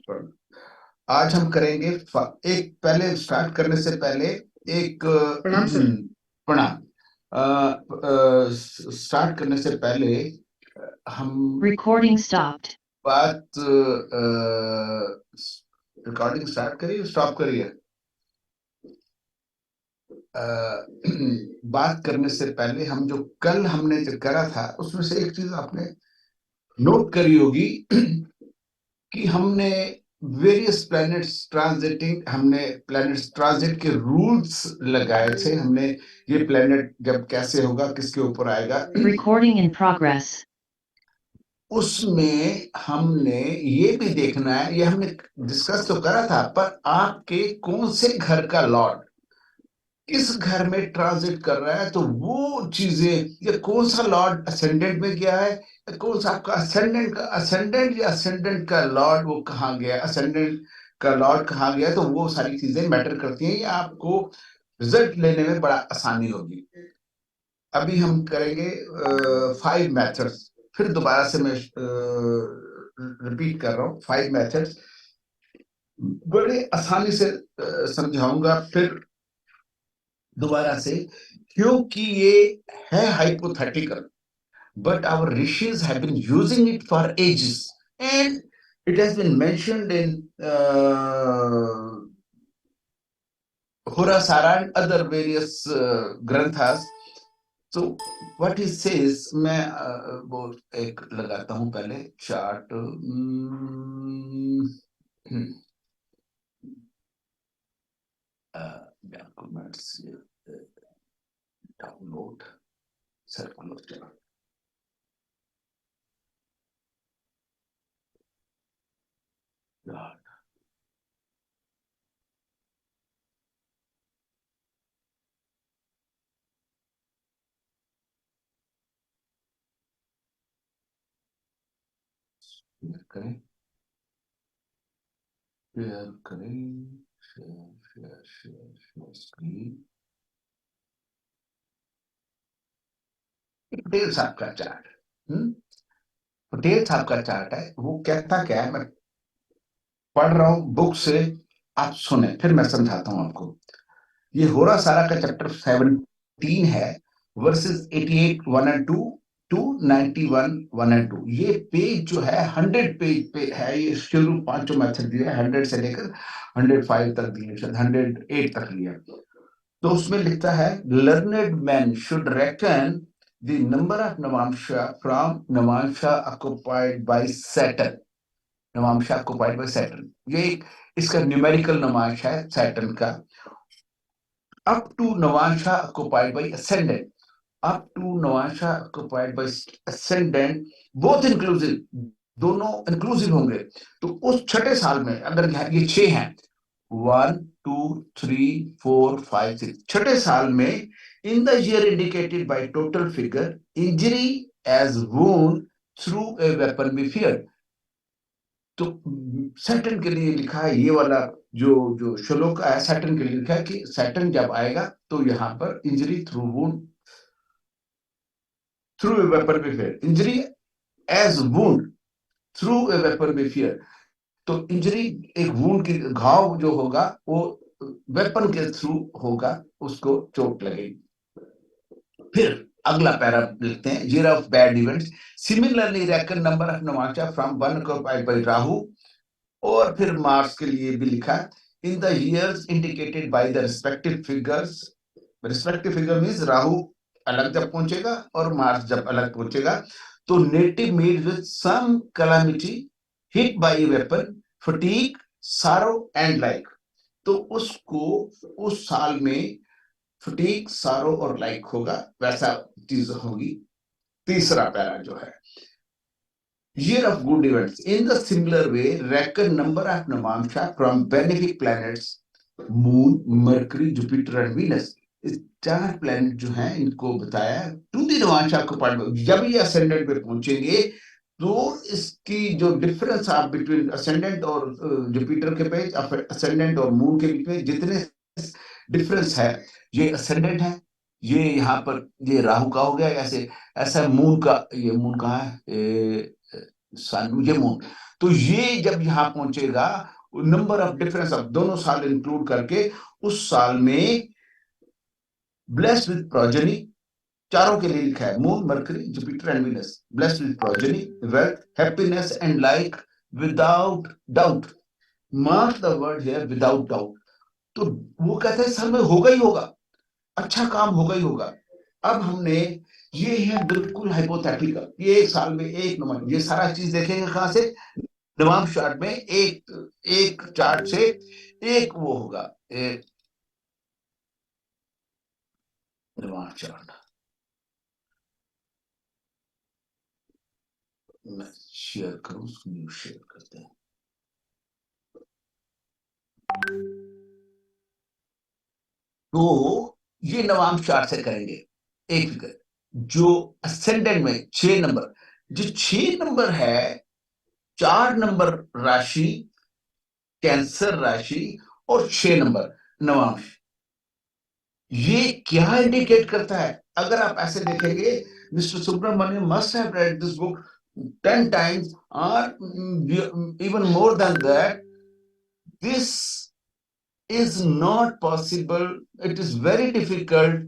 आज हम करेंगे एक, पहले स्टार्ट करने से पहले एक प्रणाम सर। प्रणाम। स्टार्ट करने से पहले हम Recording stopped. बात रिकॉर्डिंग स्टार्ट करिए, स्टॉप करिए। बात करने से पहले हम जो कल हमने जो करा था उसमें से एक चीज आपने नोट करी होगी कि हमने वेरियस प्लैनेट्स ट्रांजिटिंग, हमने प्लैनेट्स ट्रांजिट के रूल्स लगाए थे। हमने ये प्लैनेट जब कैसे होगा, किसके ऊपर आएगा, Recording in progress. उसमें हमने ये भी देखना है, ये हमने डिस्कस तो करा था, पर आपके कौन से घर का लॉर्ड किस घर में ट्रांजिट कर रहा है, तो वो चीजें, ये कौन सा लॉर्ड असेंडेंट में गया है, कौन सा आपका असेंडेंट या असेंडेंट का लॉर्ड वो कहाँ गया, असेंडेंट का लॉर्ड कहाँ गया, तो वो सारी चीजें मैटर करती हैं। ये आपको रिजल्ट लेने में बड़ा आसानी होगी। अभी हम करेंगे 5 मेथड्स। फिर दोबारा से मैं रिपीट कर रहा हूँ, 5 मेथड्स बड़े आसानी से समझाऊंगा फिर दोबारा से, क्योंकि ये है hypothetical, but our rishis have been using it for ages, and it has been mentioned in Horasara and other various granthas. So what he says, मैं वो एक लगाता हूँ पहले chart. Documents download circular chart. Share करें, share करें, share share share share screen. Patel साहब का चार्ट, पटेल साहब का चार्ट है। वो कहता क्या है, मैं पढ़ रहा हूं बुक से, आप सुने फिर मैं समझाता हूं आपको। ये होरा सारा का चैप्टर 17 है, वर्सेस 88 1 एंड 2 टू 91 1 एंड 2। ये पेज जो है 100 पेज पे है। ये शुरू पांचों मेथड दिया है, 100 से लेकर 105 तक दिए, शायद 108 तक लिया। तो उसमें लिखता है, learned man should reckon the number of Navamsha from Navamsha occupied by Saturn. Navamsha occupied by Saturn, ये एक इसका न्यूमेरिकल नवांश है सैटर्न का। up to Navamsha occupied by ascendant, up to Navamsha occupied by ascendant, both inclusive, दोनों inclusive होंगे। तो उस छठे साल में अगर ये 6 हैं, 1 2 3 4 5 6, छठे साल में, in the year indicated by total figure, injury as wound through a weapon be feared। तो सैटर्न के लिए लिखा है, ये वाला जो जो श्लोक है सैटर्न के लिए लिखा है कि सैटर्न जब आएगा तो यहाँ पर injury through wound, through a weapon be fair, injury as wound through a weapon be fair. तो इंजरी एक वुंड की, घाव जो होगा वो वेपन के थ्रू होगा, उसको चोट लगेगी। फिर अगला पैरा लिखते हैं, year of bad events similarly reckon number of navamsha from one occupied by Rahu. और फिर मार्स के लिए भी लिखा, in the years indicated by the respective figures, respective figure means Rahu अलग जब पहुंचेगा और मार्स जब अलग पहुंचेगा, तो native meet with some calamity hit by a weapon, fatigue, sorrow and like। तो उसको उस साल में फटीक, सारो और लाइक होगा, वैसा चीज होगी। तीसरा पैरा जो है, year of good events in the similar way reckon number of navamsha from benefic planets, moon, mercury, jupiter and venus। इस 4 प्लैनेट जो हैं इनको बताया टू दी नवांशा को पढ़, जब ये असेंडेंट पे पहुंचेंगे तो इसकी जो डिफरेंस आप बिटवीन असेंडेंट और जुपिटर के पेज, असेंडेंट और मून के बीच में जितने डिफरेंस है, ये असेंडेंट है, ये यहाँ पर ये राहु का हो गया, ऐसे ऐसा मून का, ये मून कहाँ है, सन, ये मून। तो ये जब यहाँ पहुंचेगा, नंबर ऑफ डिफरेंस ऑफ दोनों साल इंक्लूड करके, उस साल में ब्लेस्ड विथ प्रोजेनी, चारों के लिए लिखा है, moon, mercury, Jupiter and Venus, blessed with progeny, wealth, happiness and like without doubt. Mark the word here, without doubt. तो वो कहते हैं सर में होगा ही होगा, अच्छा काम होगा ही होगा। अब हमने, ये है बिल्कुल हाइपोथेटिकल, ये एक साल में एक नंबर, ये सारा चीज देखेंगे कहां से, नवांश चार्ट में, एक एक चार्ट से एक वो होगा, नवांश चार्ट। मैं शेयर करूं, न्यू शेयर करते हैं। तो ये नवांश चार्ट से करेंगे। एक फिगर जो असेंडेंट में 6 नंबर, जो 6 नंबर है, 4 नंबर राशि कैंसर राशि और 6 नंबर नवांश, ये क्या इंडिकेट करता है? अगर आप ऐसे देखेंगे, mister Subramaniam must have read this book 10 times or even more than that. This is not possible. It is very difficult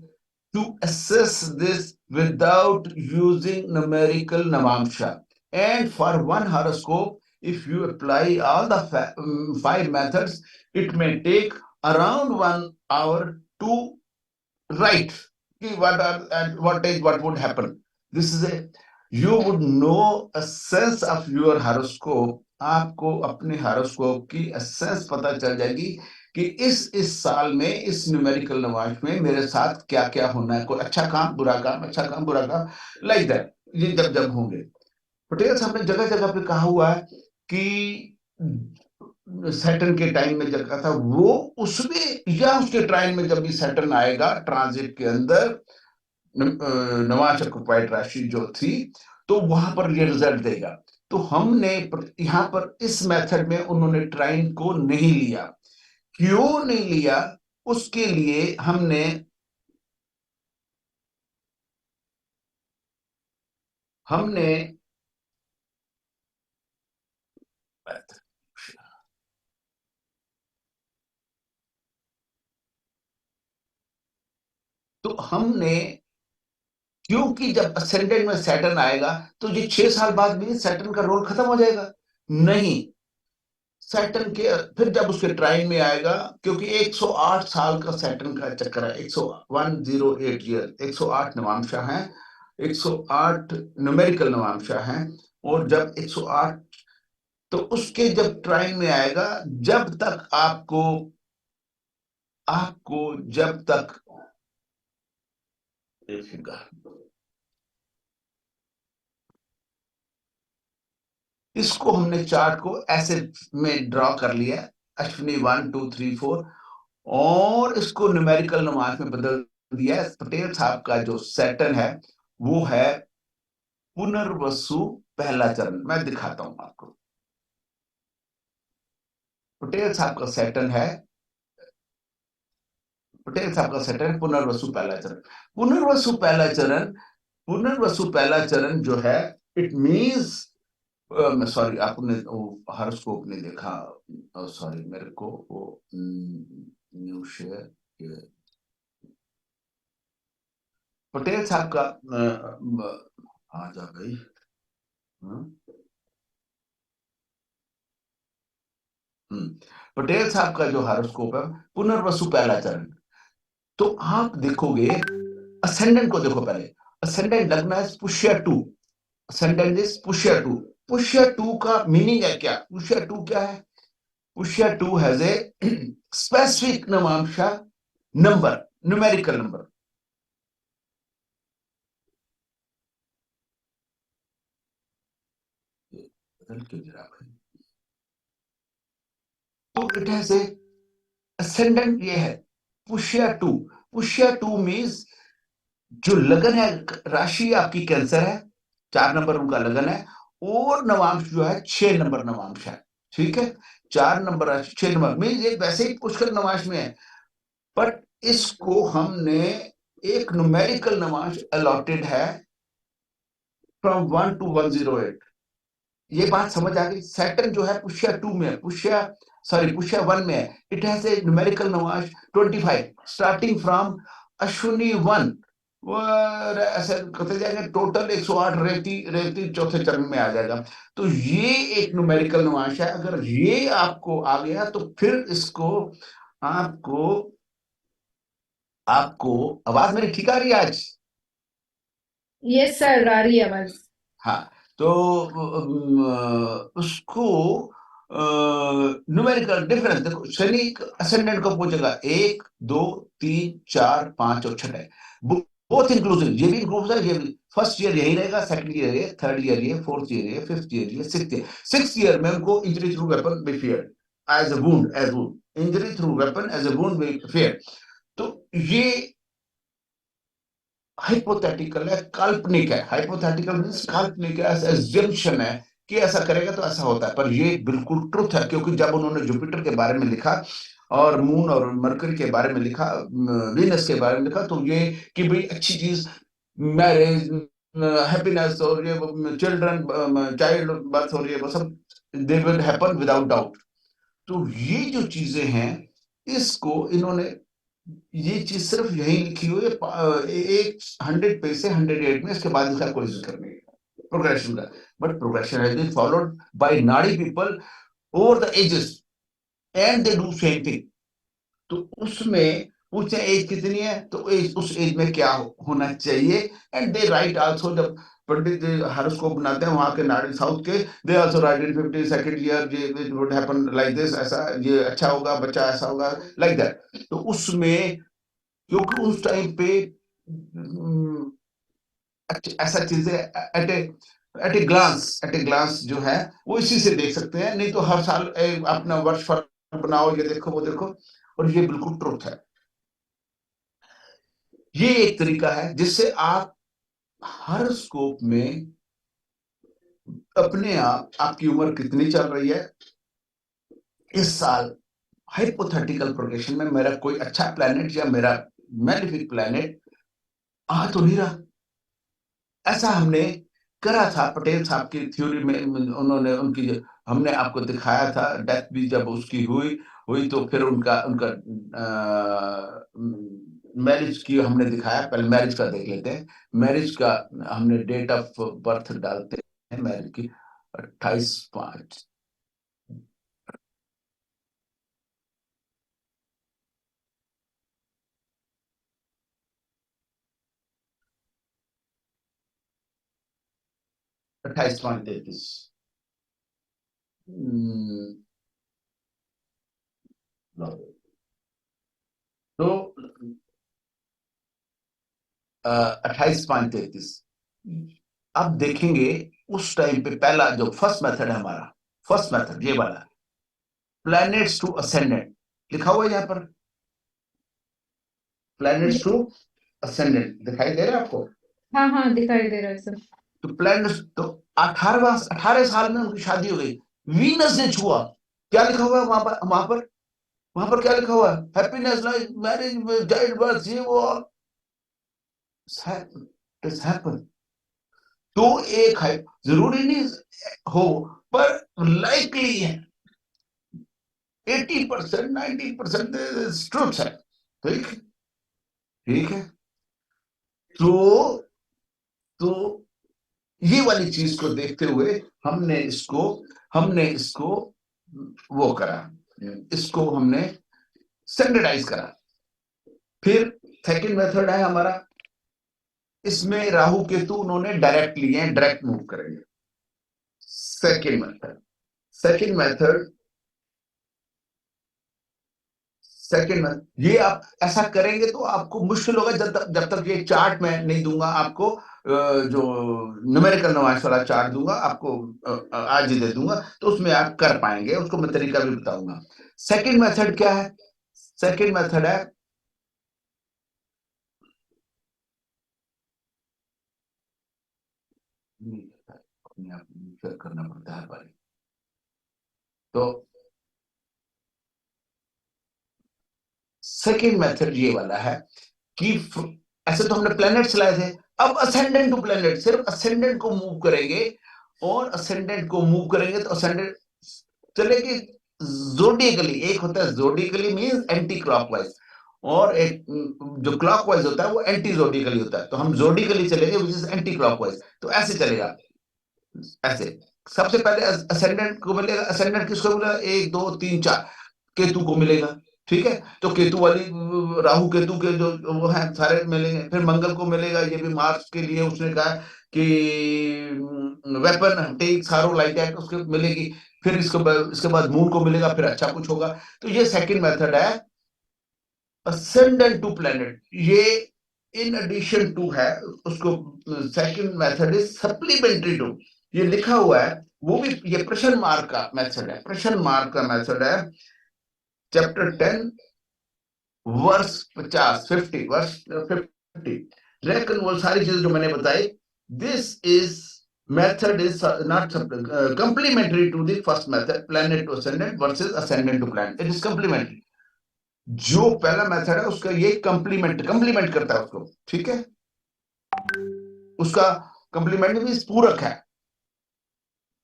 to assess this without using numerical Navamsha. And for one horoscope, if you apply all the 5 methods, it may take around 1 hour to write what would happen. This is a, you would know a sense of your horoscope. आपको अपने horoscope की essence पता चल जाएगी कि इस साल में, इस न्यूमेरिकल नवांश में मेरे साथ क्या क्या होना है, कोई अच्छा काम, बुरा काम, अच्छा काम, बुरा काम, लाइक दैट। ये जब जब होंगे, पटेल साहब ने जगह जगह पे कहा हुआ है कि सैटर्न के टाइम में जब कहा था वो, उसमें या उसके टाइम में जब भी सैटर्न आएगा ट्रांजिट के अंदर, नवांश ऑक्युपाइड राशि जो थी, तो वहां पर ये रिजल्ट देगा। तो हमने यहां पर इस मेथड में उन्होंने ट्राइन को नहीं लिया। क्यों नहीं लिया? उसके लिए हमने हमने तो हमने, क्योंकि जब असेंडेंट में सैटर्न आएगा तो ये 6 साल बाद भी सैटर्न का रोल खत्म हो जाएगा? नहीं, सैटर्न के फिर जब उसके ट्राइन में आएगा, क्योंकि 108 साल का सैटर्न का चक्कर है, 108 ईयर, 108 नवांशा है, 108 न्यूमेरिकल नवांशा है। और जब 108, तो उसके जब ट्राइन में आएगा, जब तक आपको आपको जब तक, देखिएगा, इसको हमने चार्ट को ऐसे में ड्रॉ कर लिया, अश्विनी 1 2 3 4, और इसको न्यूमेरिकल नवांश में बदल दिया। पटेल साहब का जो सैटर्न है वो है पुनर्वसु पहला चरण। मैं दिखाता हूं आपको, पटेल साहब का सैटर्न है, पटेल साहब का सैटर्न पुनर्वसु पहला चरण। पुनर्वसु पहला चरण, पुनर्वसु पहला चरण जो है, इट मींस, सॉरी, आपने हॉरोस्कोप नहीं देखा, सॉरी, मेरे को वो न्यू शेयर, पटेल साहब का आ जा गई, पटेल साहब का जो हॉरोस्कोप है, पुनर्वसु पहला चरण। तो आप देखोगे, असेंडेंट को देखो पहले, असेंडेंट लगना है पुष्य 2, असेंडेंट इज पुष्य 2। पुष्य 2 का मीनिंग है क्या? पुष्य 2 क्या है? Pushya 2 has a specific navamsha number, numerical number. तो इट हैज ए असेंडेंट, ये है पुष्य 2। पुष्य 2 मीन्स जो लगन है, राशि आपकी कैंसर है, 4 नंबर उनका लगन है, और नवांश जो है 6 नंबर नवांश है। ठीक है, 4 नंबर राशि 6 नंबर मीन्स ये वैसे ही पुष्कर नवांश में है, बट इसको हमने एक न्यूमेरिकल नवांश अलॉटेड है फ्रॉम 1 to 108। ये बात समझ आ गई। सैटर्न जो है पुष्या 2 में है, पुष्या 1 में है। It has a numerical navamsha 25 starting from Ashwini 1, और ऐसे करते जाएंगे, टोटल 108 रेवती रेवती चौथे चरण में आ जाएगा। तो ये एक न्यूमेरिकल नवाश है। अगर ये आपको आ गया तो फिर इसको आपको आपको आवाज मेरी ठीक आ रही है आज? यस सर, आ रही है आवाज। हाँ, तो उसको न्यूमेरिकल डिफरेंस देखो, शनि असेंडेंट को पूछेगा 1 2 3 4 5 और 6, बोथ इंक्लूसिव, ये भी इंक्लूसिव है, ये भी। फर्स्ट ईयर यही रहेगा, सेकंड ईयर ये, थर्ड ईयर ये, फोर्थ ईयर ये, फिफ्थ ईयर ये, सिक्स्थ ईयर में उनको injury through weapon be fair as a wound, injury through weapon as a wound be fair. तो ये हाइपोथेटिकल है, काल्पनिक है। हाइपोथेटिकल मींस काल्पनिक है, एजम्पशन है कि ऐसा करेगा तो ऐसा होता है, पर ये बिल्कुल ट्रुथ है। क्योंकि जब उन्होंने जुपिटर के बारे में लिखा और मून और मरकरी के बारे में लिखा, वीनस के बारे में लिखा, तो ये कि भाई अच्छी चीज, मैरिज, हैप्पीनेस और ये चिल्ड्रन, चाइल्ड बर्थ और ये वो सब they will happen without doubt. तो ये जो चीजें हैं, इसको इन्होंने, ये चीज सिर्फ यही लिखी हुई है एक 100 पेज से 108 में, इसके बाद इसका कोई जिक्र नहीं है प्रोग्रेशन का। But progression has been followed by Nadi people over the ages and they do same thing. तो उसमें पूछे एज कितनी है, तो एज, उस एज में क्या होना चाहिए, एंड दे राइट आल्सो। जब पंडित जी हॉरोस्कोप बनाते हैं वहां के नाड़ी साउथ के, they also write in 52nd year ये it would happen like this, ऐसा ये अच्छा होगा, बच्चा ऐसा होगा, लाइक दैट। तो उसमें, क्योंकि उस टाइम पे ऐसा चीजें एट ए ग्लांस जो है वो इसी से देख सकते हैं। नहीं तो हर साल अपना वर्ष फल बनाओ, ये देखो वो देखो, और ये बिल्कुल ट्रुथ है। ये एक तरीका है जिससे आप हर स्कोप में अपने आप, आपकी उम्र कितनी चल रही है इस साल, हाइपोथेटिकल प्रोग्रेशन में मेरा कोई अच्छा प्लैनेट या मेरा मैलिफिक प्लैनेट आ तो नहीं रहा। ऐसा हमने करा था पटेल साहब की थ्योरी में, उन्होंने उनकी हमने आपको दिखाया था, डेथ भी जब उसकी हुई हुई तो फिर उनका उनका मैरिज की हमने दिखाया। पहले मैरिज का देख लेते हैं। मैरिज का हमने डेट ऑफ बर्थ डालते हैं मैरिज की, 28/5। 28/33। तो 28/33। अब देखेंगे उस टाइम पे पहला जो फर्स्ट मेथड है हमारा, फर्स्ट मेथड ये वाला, प्लैनेट्स टू असेंडेंट, लिखा हुआ है यहाँ पर, प्लैनेट्स टू असेंडेंट दिखाई दे रहा है आपको? हाँ हाँ, दिखाई दे रहा है सर। तो प्लैनेट्स तो 18 साल में उनकी शादी हो गई, वीनस ने छुआ। क्या लिखा हुआ है वहां पर क्या लिखा हुआ है? Happiness, life, marriage, child birth, ये वो इट्स हैपन। तो एक है, जरूरी नहीं हो, पर लाइकली है, 80% 90% ट्रुथ है। ठीक, ठीक है। तो तो ये वाली चीज को देखते हुए हमने इसको वो करा, इसको हमने स्टैंडर्डाइज करा। फिर सेकंड मेथड है हमारा, इसमें राहु केतु उन्होंने डायरेक्ट लिए हैं, डायरेक्ट मूव करेंगे। सेकंड मेथड सेकंड में ये आप ऐसा करेंगे तो आपको मुश्किल होगा, जब तक ये चार्ट मैं नहीं दूंगा आपको, जो न्यूमेरिकल नवाइस वाला चार्ट दूंगा आपको, आज ही दे दूंगा, तो उसमें आप कर पाएंगे, उसको मैं तरीका भी बताऊंगा। सेकंड मेथड क्या है? सेकंड मेथड है, अपने आप करना पड़ता है हर बारी। तो सेकंड मेथड ये वाला है कि ऐसे तो हमने प्लैनेट्स लाए थे, अब असेंडेंट टू प्लैनेट, सिर्फ असेंडेंट को मूव करेंगे और असेंडेंट को मूव करेंगे तो असेंडेंट चलेगी जोडिकली। एक होता है जोडिकली मींस एंटी क्लॉकवाइज, और एक जो क्लॉकवाइज होता है वो एंटी जोडिकली होता है। तो हम जोडिकली चलेंगे विच इज एंटी क्लॉकवाइज, तो ऐसे चलेगा। ऐसे सबसे पहले असेंडेंट को मिलेगा। असेंडेंट किसको मिलेगा? 1 2 3 4 केतु को मिलेगा। ठीक है, तो केतु वाली राहु केतु के जो वो है सारे मिलेंगे। फिर मंगल को मिलेगा, ये भी मार्च के लिए उसने कहा कि वेपन टेक सारो लाइक दैट, उसको मिलेगी। फिर इसके बाद मून को मिलेगा, फिर अच्छा कुछ होगा। तो ये सेकंड मेथड है असेंडेंट टू प्लेनेट। ये इन एडिशन टू है उसको। Second method is supplementary to, ये लिखा हुआ है। वो भी ये प्रश्न मार्क का मेथड है, प्रश्न मार्क का मेथड है। चैप्टर 10 वर्ष 50 वर्ष 50 रेकन, वो सारी चीजें जो मैंने बताई। This is method is not complementary to the first method planet to ascendant versus ascendant to planet. It is complementary. जो पहला मेथड है उसका ये कंप्लीमेंट करता है उसको। ठीक है, उसका कंप्लीमेंट मींस पूरक है।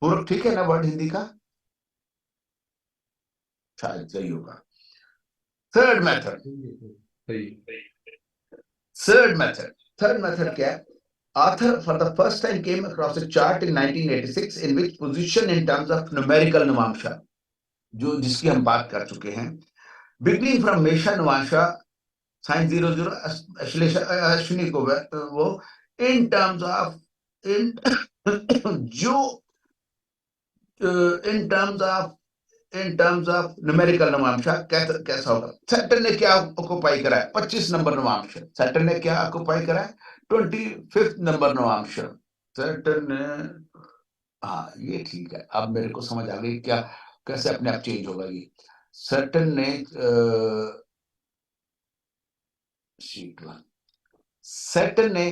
पूरक, ठीक है ना वर्ड हिंदी का? शायद सही होगा। थर्ड मेथड, थर्ड मेथड क्या है? Author for the first time came across a chart in 1986 in which position in terms of numerical नवांशा, जो जिसकी हम बात कर चुके हैं, beginning from मेषा नवांशा साइन 00 अश्विनी को वो इन टर्म्स ऑफ इन जो इन टर्म्स ऑफ न्यूमेरिकल नवांशा कैसा होगा। सैटर्न ने क्या ऑक्युपाई करा है? 25 नंबर नवांश। सैटर्न ने क्या ऑक्युपाई करा है? 25 नंबर नवांश। सैटर्न ने, हाँ ये ठीक है, अब मेरे को समझ आ गई क्या कैसे अपने आप चेंज होगा ये। सैटर्न ने शीट 1, सैटर्न ने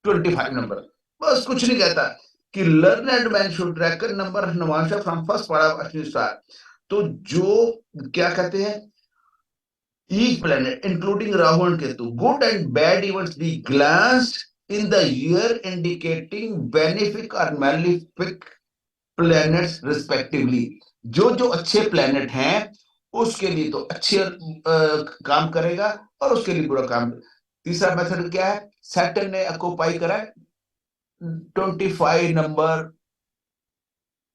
25 नंबर। बस कुछ नहीं कहता कि learned man should reckon number navamsha from first part of Ashwini star. तो जो क्या कहते हैं, each planet including Rahu and Ketu, good and bad events be glanced in the year indicating benefic or malefic planets respectively। जो जो अच्छे planet हैं उसके लिए तो अच्छे काम करेगा, और उसके लिए बुरा काम। तीसरा मेथड क्या है? सैटर्न ने ऑक्युपाई करा 25 नंबर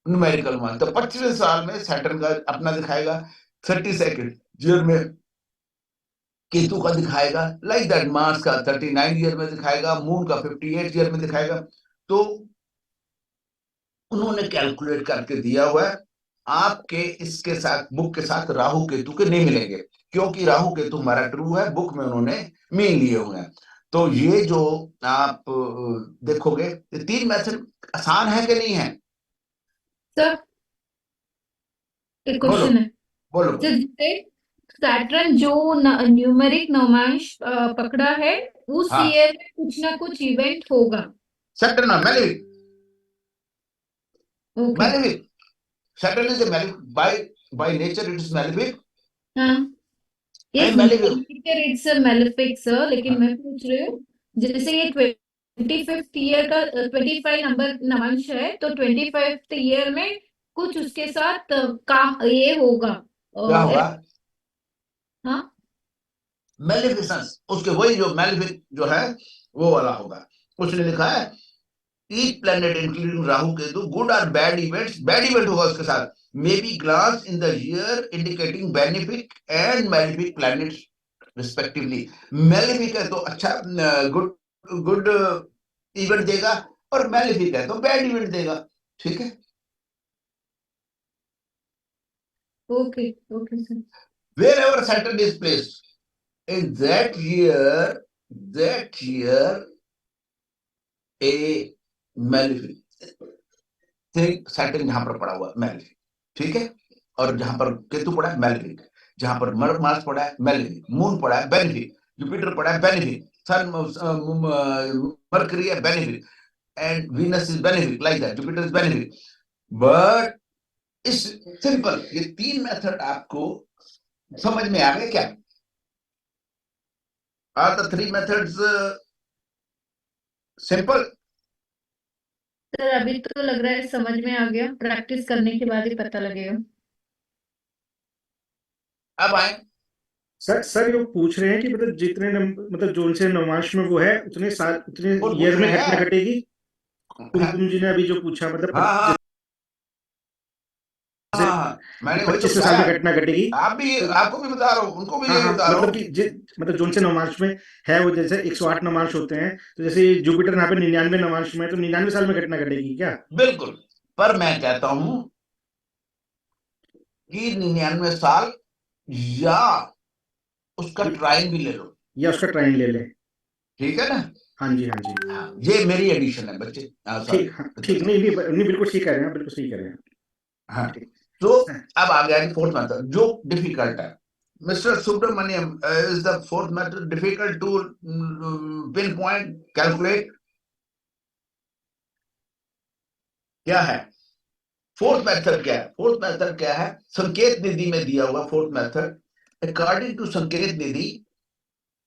न्यूमेरिकल वन। तो 25वें साल में सैटर्न का अपना दिखाएगा 32nd ईयर में, केतु का दिखाएगा लाइक दैट, मार्स का 39 ईयर में दिखाएगा, मून का 58 ईयर में दिखाएगा। तो उन्होंने कैलकुलेट करके दिया हुआ है। आपके इसके साथ बुक के साथ राहु केतु के नहीं मिलेंगे, क्योंकि राहु केतु हमारा ट्रू है, बुक में उन्होंने मीन लिए हुए हैं। तो ये जो आप देखोगे, ये 3 मेथड आसान है कि नहीं है? सर एक बोलो क्वेश्चन है। बोलो। जैसे सैटर्न जो न्यूमेरिक नवांश पकड़ा है, उस हाँ, ईयर में कुछ ना कुछ इवेंट होगा। Saturn malefic, okay. Malefic. Saturn is a malefic by nature, it is malefic हाँ, yes, and malefic। It's a malefic sir, लेकिन हाँ, मैं पूछ रही हूँ जैसे ये 25th ईयर का 25 नंबर नवांश है, तो 25th ईयर में कुछ उसके साथ काम ये होगा। क्या होगा? हाँ, मेलिफिसेंस, उसके वही जो मेलेफिक जो है वो वाला होगा। उसने लिखा है each planet including Rahu Ketu good or bad events, bad event होगा उसके साथ, may be glanced in the year indicating benefic and malefic planets respectively। Malefic है तो अच्छा गुड गुड इवेंट देगा, और मेलेफिक है तो बैड इवेंट देगा। ठीक है, okay okay sir. wherever Saturn is placed in that year a malefic thing, Saturn जहां पर पड़ा हुआ मेलेफिक, ठीक है, और जहां पर केतु पड़ा है मेलेफिक, जहां पर मार्स पड़ा है मेलेफिक, मून पड़ा है बेनिफिक, जुपिटर पड़ा है बेनिफिक, सन मरकरी है benefic, and Venus is benefic like that, Jupiter is benefic. But इस सिंपल ये 3 मेथड आपको समझ में आ गए क्या? Are the 3 methods simple? Sir अभी तो लग रहा है समझ में आ गया, प्रैक्टिस करने के बाद ही पता लगेगा। अब आए सर ये पूछ रहे हैं कि मतलब जितने मतलब जो उनसे नवांश में वो है उतने साल उतने कौन ईयर पूछ में रहे घटना हैं? घटेगी। हाँ कुमकुम जी ने अभी जो पूछा मतलब हाँ हाँ, मैंने वही तो 25वें साल में बताया। घटना घटेगी। आपको भी बता रहा हूँ, उनको भी हाँ यही हाँ, बता रहा मतलब हूँ। कि मतलब जो उनसे नवांश में है वो जैसे 108 नवांश होते हैं, तो जैसे जुपिटर यहाँ पे 99 नवांश में है, तो 99 साल में घटना घटेगी क्या? बिल्कुल, पर मैं कहता हूं कि 99 साल या उसका ट्रायल भी ले लो, या उसका ट्राइन ले लें। ठीक है ना? हाँ जी हाँ जी, हाँ, ये मेरी एडिशन है बच्चे। सॉरी, ठीक, हाँ ठीक, नहीं नहीं नहीं, बिल्कुल ठीक कह रहे हैं, बिल्कुल सही कह रहे हैं। हाँ। ठीक। तो अब आ गया फोर्थ मेथड जो डिफिकल्ट है। Mister Subramaniam, is the fourth method difficult to pinpoint calculate? क्या है फोर्थ मेथड? क्या है फोर्थ मेथड? क्या है? संकेत निधि में दिया हुआ fourth method, according to Sanket Nidhi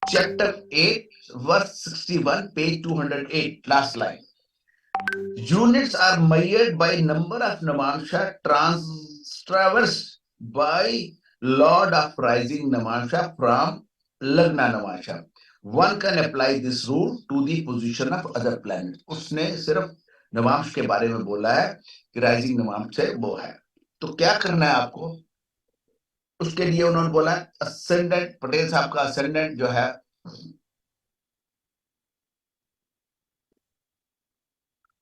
chapter 8 verse 61 page 208 last line, units are measured by number of namansha traversed by lord of rising namansha from lagna namansha. One can apply this rule to the position of other planets. उसने सिर्फ नवांश के बारे में बोला है कि rising Navamsa से वो है। तो क्या करना है आपको? उसके लिए उन्होंने बोला असेंडेंट, पटेल साहब का असेंडेंट जो है,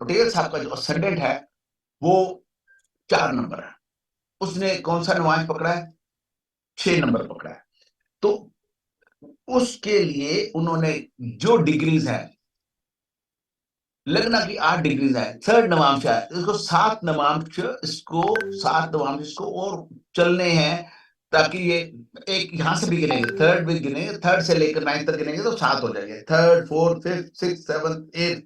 पटेल साहब का जो असेंडेंट है वो 4 नंबर है। उसने कौन सा नवांश पकड़ा है? 6 नंबर पकड़ा है। तो उसके लिए उन्होंने जो डिग्रीज है, लगना की 8 डिग्रीज है, थर्ड नवांश है, इसको 7 नवांश, इसको 7 नवांश इसको और चलने हैं, ताकि ये एक यहां से भी गिनेंगे, थर्ड भी गिनेंगे, थर्ड से लेकर 9 तक गिनेंगे तो 7 हो जाएंगे, third, fourth, fifth, six, seventh, एथ,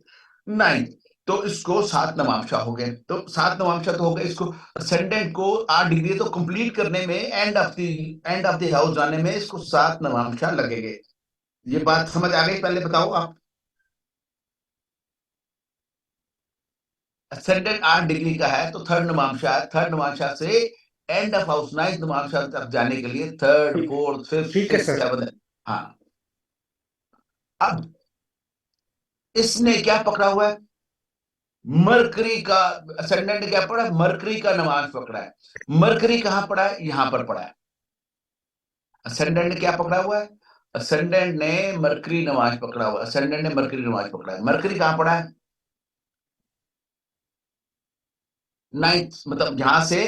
9, तो इसको 7 नवांशा हो गए। तो 7 नवांशा तो हो गए। इसको असेंडेंट को 8 डिग्री तो कंप्लीट करने में, एंड ऑफ द हाउस जाने में इसको 7 नवांशा लगेंगे। ये बात समझ आ गई? पहले बताओ आप। असेंडेंट 8 डिग्री का है तो थर्ड नवांशा, थर्ड नवांशा से एंड ऑफ हाउस 9th नवांशा तक जाने के लिए थर्ड, ठीक, फोर्थ, फिफ्थ, ठीक है सिक्स, सर। सेवन। हाँ, अब इसने क्या पकड़ा हुआ है? मरकरी का असेंडेंट क्या पड़ा है? मरकरी का नवांश पकड़ा है। मरकरी कहां पड़ा है? यहां पर पड़ा है। असेंडेंट ने क्या पकड़ा हुआ है? असेंडेंट ने मरकरी नवांश पकड़ा हुआ है। असेंडेंट ने मरकरी नवांश पकड़ा है। मरकरी कहां पड़ा है? 9th, मतलब यहां से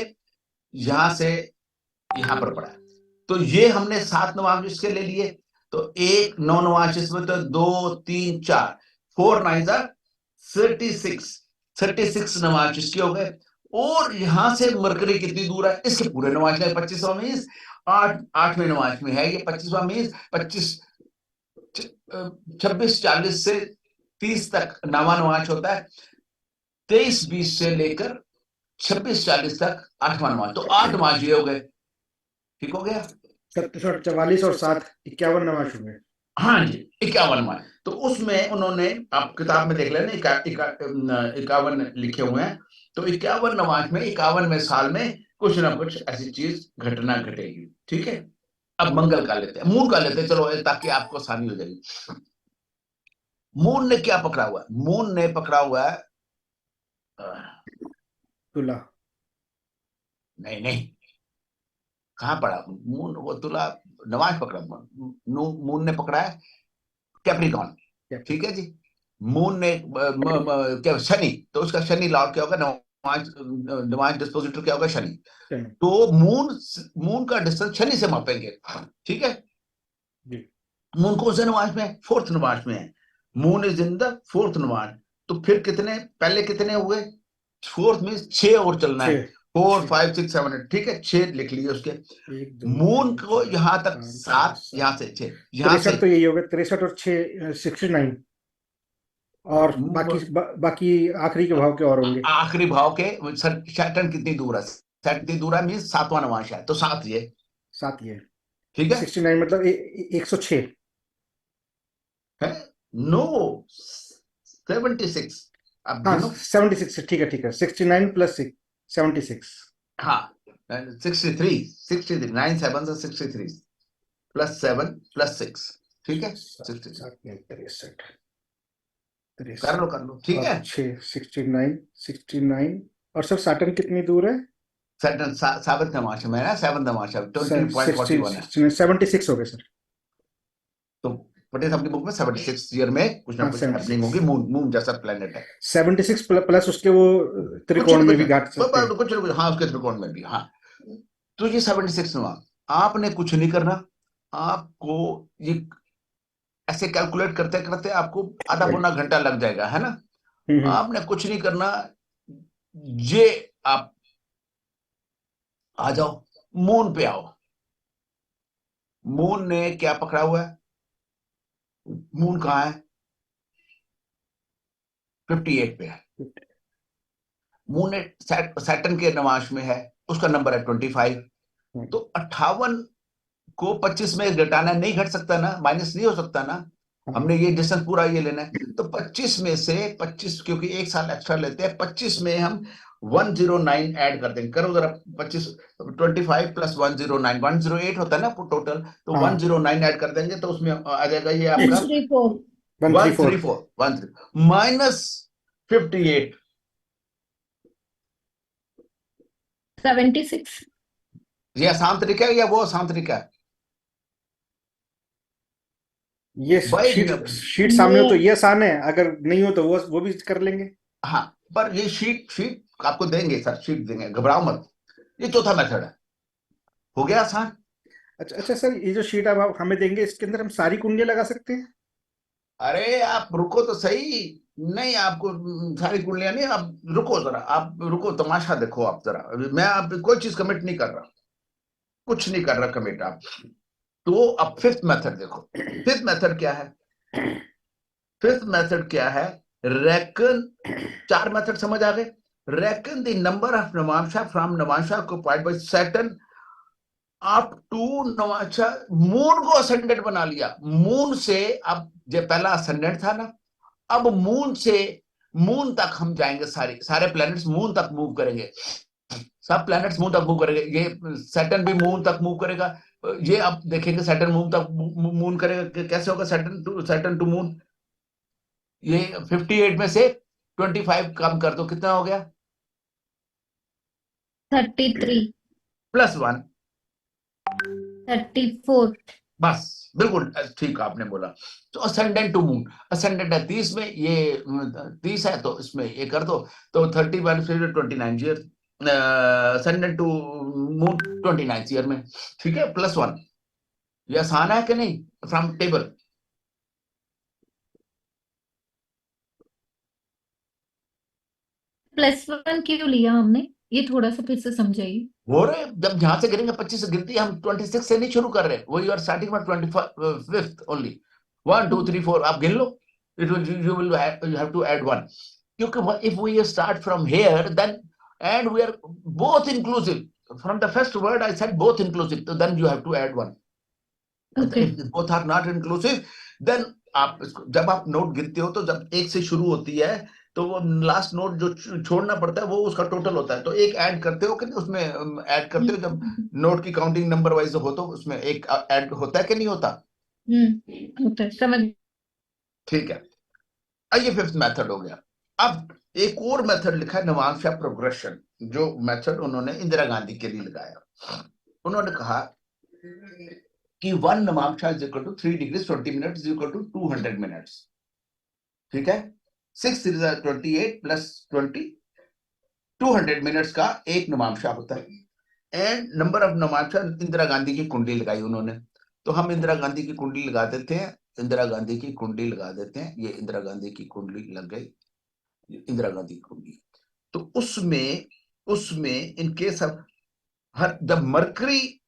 यहां पर पड़ा है। तो ये हमने 7 नवांश इसके ले लिए। तो 1 9 नवांश इसमें, तो 2 3 4, 4 9 36, 36 नवांश इसके हो गए। और यहां से मरकरी कितनी दूर है? इसके पूरे नवांश है 25वां मीज, 8वें नवांश में है ये 25वां मीज। 26 26 40 से 30 तक नवा नवांश होता है। 23 20 से लेकर 26 40 तक 8वां नवांश। तो 8 नवांश ये हो गए। ठीक हो गया? 44 और 7 51 नवांश हुए। हाँ जी, 51वां। तो उसमें उन्होंने, आप किताब में देख लेना, 51 लिखे हुए हैं। तो 51 नवांश में 51वें साल में कुछ ना कुछ ऐसी चीज घटना घटेगी। ठीक है? अब मंगल का लेते हैं, मून का लेते हैं, चलो, ताकि आपको आसानी हो जाएगी। मून ने क्या पकड़ा हुआ है? मून ने पकड़ा हुआ है तुला। नहीं नहीं, कहां पड़ा मून? वो तुला नवांश पकड़ा। मून ने पकड़ा है कैप्रिकॉन। ठीक है जी। मून ने क्या, शनि, तो उसका शनि लॉर्ड क्या होगा? नवांश डिस्पोजिटर क्या होगा? शनि। तो मून का डिस्टेंस शनि से मापेंगे। ठीक है? मून कौन से नवांश में है? 4th नवांश में है। Moon is in the 4th Navamsa. तो फिर कितने, पहले कितने हुए? 4th में 6 और चलना है, 4 5 6 7 8। ठीक है, 6 लिख लिए उसके। मून को यहां तक 7, यहां से 6, यहां से तो यही होगा 63 और 6 69, और बाकी आखिरी के भाव के और होंगे। आखिरी भाव के सैटर्न कितनी दूर है? सैटर्न कितनी दूर है? मींस 7वां नवांश है, तो 7 ये। ठीक है? 69 मतलब 106 है? नो, 76। आप हाँ गिनो। 76 ठीक है 69 प्लस 6 76 हाँ 63 9 7 से 63 प्लस 7 प्लस 6 ठीक है 63 कर लो ठीक और है। 69 और सर सैटर्न कितनी दूर है? सेवन तमाशा में ना 7 तमाशा 20.41 है 76 हो गए सर। तो पटेल साहब की बुक में 76 ईयर में कुछ ना हाँ, कुछ 76 हैपनिंग होगी। मून जैसा प्लेनेट है 76 प्लस उसके वो कुछ त्रिकोण ना में कुछ भी गांठ सकते हैं। कुछ ना कुछ हाँ उसके त्रिकोण में भी हाँ। तो ये 76 हुआ। आपने कुछ नहीं करना। आपको ये ऐसे कैलकुलेट करते करते आपको आधा पौना घंटा लग जाएगा है ना। आपने कुछ नहीं करना। ये आप आ जाओ मून पे आओ। मून ने क्या पकड़ा हुआ है? मून कहाँ है? 58 पे है। मून ने सैटर्न के नवांश में है। उसका नंबर है 25। तो 58 को 25 में घटाना नहीं, घट सकता ना, माइनस नहीं हो सकता ना। हमने ये डिस्टेंस पूरा ये लेना है। तो 25 में से 25 क्योंकि एक साल एक्स्ट्रा लेते हैं 25 में हम 109 ऐड कर देंगे। करो जरा 25 25 प्लस 109 108 होता है ना टोटल। तो 109 ऐड कर देंगे तो उसमें आ जाएगा ये आपका 134 माइनस 58 76 ये आसान तरीका है या वो आसान तरीका है? ये भाई शीट सामने हो तो ये आसान है, अगर नहीं हो तो वो भी कर लेंगे। हाँ पर ये शीट आपको देंगे सर, शीट देंगे, घबराओ मत। ये चौथा मेथड है। हो गया आसान। अच्छा सर, ये जो शीट आप हमें देंगे इसके अंदर हम सारी कुंडलियां लगा सकते हैं? अरे आप रुको तो सही। नहीं आपको सारी कुंडलियां नहीं, आप रुको जरा, आप रुको, तमाशा देखो आप जरा। मैं आप कोई चीज कमिट नहीं कर रहा, कुछ नहीं कर रहा कमिट आप। तो अब फिफ्थ मेथड देखो। फिफ्थ मेथड क्या है? फिफ्थ मेथड क्या है? रेकन। 4 मेथड समझ आ गए। Reckon the number of navamsha from navamsha occupied by Saturn up to navamsha. Moon को असेंडेंट बना लिया। मून से अब जो पहला असेंडेंट था ना, अब मून से मून तक हम जाएंगे। सारे प्लैनेट्स मून तक मूव करेंगे। सब प्लैनेट्स मून तक मूव करेंगे। ये सैटर्न भी मून तक मूव करेगा। ये अब देखेंगे सैटर्न मून तक मूव करेगा। कैसे होगा सैटर्न टू मून? ये 58 में से 25 कम कर दो, कितना हो गया? 33 प्लस 1 34 बस। बिल्कुल ठीक आपने बोला। तो असेंडेंट टू मून, असेंडेंट है 30 में, ये 30 है तो इसमें ये कर दो। तो 30 - 29 year. Ascendant to Moon 29 year में। ठीक है प्लस 1। ये आसान है कि नहीं फ्रॉम टेबल? +1 क्यों लिया हमने? ये थोड़ा सा फिर से समझाइए। हो रहे जब यहां से गिरेंगे 25 से गिनती हम 26 से नहीं शुरू कर रहे। वो you are starting from 25th only. 1 2 3 4 आप गिन लो। It will you have to add 1 क्योंकि if we start from here then and we are both inclusive from the first word I said both inclusive, so then you have to add 1. Okay. If both are not inclusive then आप जब आप note गिनते हो तो जब एक से शुरू होती है तो वो लास्ट नोट जो छोड़ना पड़ता है वो उसका टोटल होता है। तो एक ऐड करते हो कि नहीं, उसमें ऐड करते हो जब नोट की काउंटिंग नंबर वाइज हो तो उसमें एक ऐड होता है कि नहीं होता? होता है, समझ। ठीक है। ये फिफ्थ मेथड हो गया। अब एक और मेथड लिखा है नवांशा प्रोग्रेशन, जो मेथड उन्होंने इंदिरा गांधी के लिए लगाया। उन्होंने कहा कि 1 navamsha is equal to 3 degree 20 minute is equal to 200 minutes. ठीक है 6 is 28 प्लस 20 200 मिनट्स का एक नवांशा होता है। And number of navamsha, Indira Gandhi की कुंडली लगाई उन्होंने। तो हम इंदिरा गांधी की कुंडली लगा देते हैं। इंदिरा गांधी की कुंडली लगा देते हैं। ये इंदिरा गांधी की कुंडली लग गई। इंदिरा गांधी कुंडली। तो उसमें इन केस ऑफ हर जब मरकरी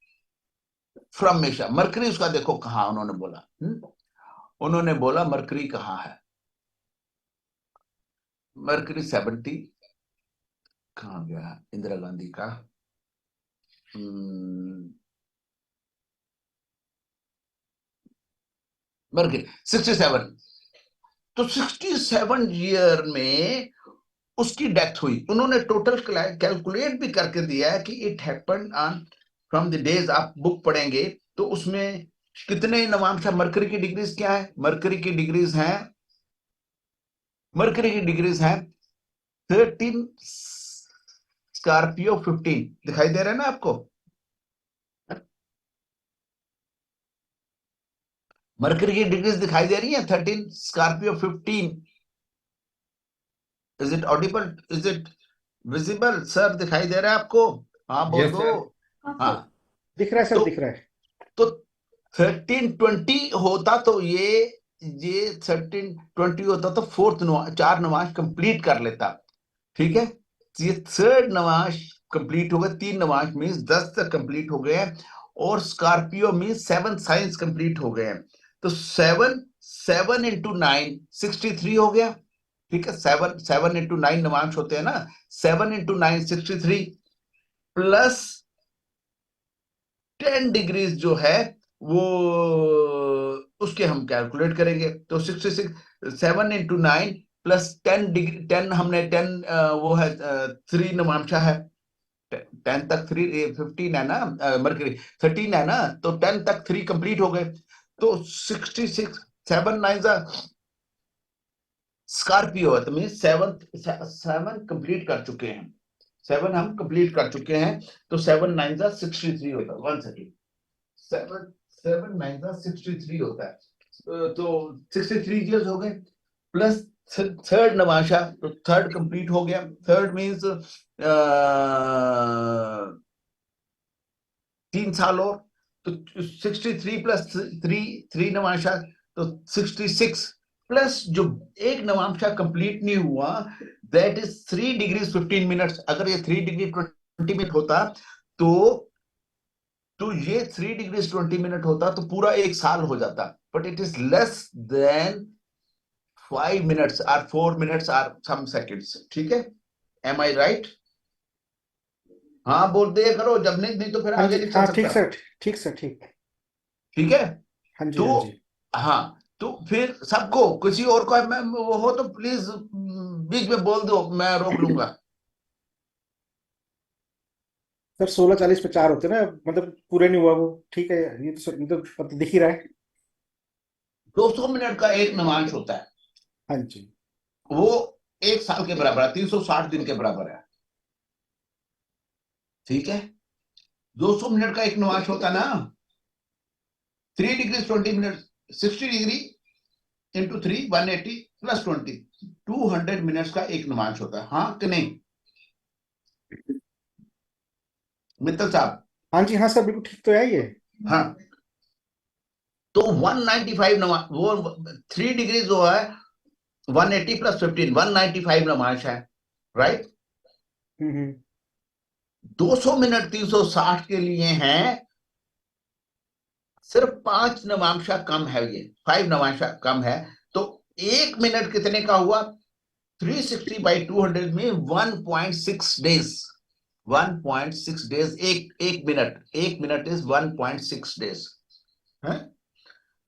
फ्रॉम मेषा, मरकरी उसका देखो कहां उन्होंने बोला। उन्होंने बोला मरकरी कहां है? मरकरी 70 कहां गया इंदिरा गांधी का? मरकरी 67। तो 67 ईयर में उसकी डेथ हुई। उन्होंने टोटल कैलकुलेट भी करके दिया है कि it happened on from the days. आप बुक पढ़ेंगे तो उसमें कितने नवांश, मरकरी की डिग्रीज क्या है? मरकरी की डिग्रीज हैं 13 स्कॉर्पियो 15। दिखाई दे रहा है ना आपको? मरकरी की डिग्रीज दिखाई दे रही है 13 Scorpio 15। Is it Audible? Is it visible? Sir दिखाई दे रहा है आपको? हाँ बोल Yes, दो। sir. हाँ दिख रहा है सर, तो दिख रहा है। तो 1320 होता तो ये 1320 होता तो फोर्थ 4 नमाज कंप्लीट कर लेता। ठीक है, तो ये थर्ड नमाज कंप्लीट हो गया। 3 नमाज मीन्स 10 तक कंप्लीट हो गए हैं, और स्कॉर्पियो मीन्स 7 साइंस कंप्लीट हो गए हैं। तो 7 इंटू 9 63 हो गया। ठीक है, 7 इंटू 9 नमाज होते हैं ना, 7 इंटू 9 63 प्लस 10 डिग्रीज जो है वो उसके हम कैलकुलेट करेंगे। तो 66 7 इंटू 9 प्लस 10 डिग्री 10 हमने 10 वो है 3 नमांशा है। 10 तक 3 15 है ना, मरकरी 13 है ना, तो 10 तक 3 कंप्लीट हो गए। तो 66 7 9 स्कॉर्पियो है, तो मीन 7 कंप्लीट कर चुके हैं। 7 हम कंप्लीट कर चुके हैं, तो 7 9 63 होता है। 1 सेकेंड, 7 9 63 होता है। तो 63 इयर्स हो गए, प्लस थर्ड नवाशा, तो थर्ड कंप्लीट हो गया। थर्ड मीन्स 3 साल और, तो 63 प्लस 3 नवाशा, तो 66 प्लस जो एक नवांशा कंप्लीट नहीं हुआ, दैट इज 3 डिग्रीज 15 मिनट्स। अगर ये 3 डिग्री 20 मिनट होता तो ये 3 डिग्रीज 20 मिनट होता तो पूरा 1 साल हो जाता। But it is less than 5 minutes और 4 मिनट्स और सम सेकंड्स। ठीक है, एम आई राइट? हाँ बोल दिया करो, जब नहीं तो फिर हाँ आगे जी, नहीं चल हाँ सकता। ठीक सर, ठीक सर, ठीक। ठीक है, हाँ जी, तो हाँ जी। हाँ, तो फिर सबको, किसी और को मैं वो हो तो प्लीज बीच में बोल दो, मैं रोक लूंगा। सर 16:40 पे 4 होते हैं ना, मतलब पूरे नहीं हुआ वो। ठीक है, ये तो सर, ये तो पता दिख ही रहा है। 200 मिनट का एक नमाज होता है, हाँ जी। वो 1 साल के बराबर है, 360 दिन के बराबर है। ठीक है, 200 मिनट का एक नमाज होता ना, 3 degree 20 minute, 60 degree into 3 180 plus 20, 200 minutes का एक नमाज होता है। हाँ कि नहीं मित्तल साहब? हाँ जी, हाँ सर, बिल्कुल ठीक तो है ये। हाँ, तो 195 नमाज, वो 3 डिग्री जो है 180 प्लस 15 195 नमाज है, राइट? हम्म। 200 मिनट 360 के लिए हैं, सिर्फ 5 नवांशा कम है, ये 5 नवांशा कम है। तो 1 मिनट कितने का हुआ? 360 बाई 200 में 1.6 डेज। 1.6 डेज, एक मिनट इज 1.6 डेज है।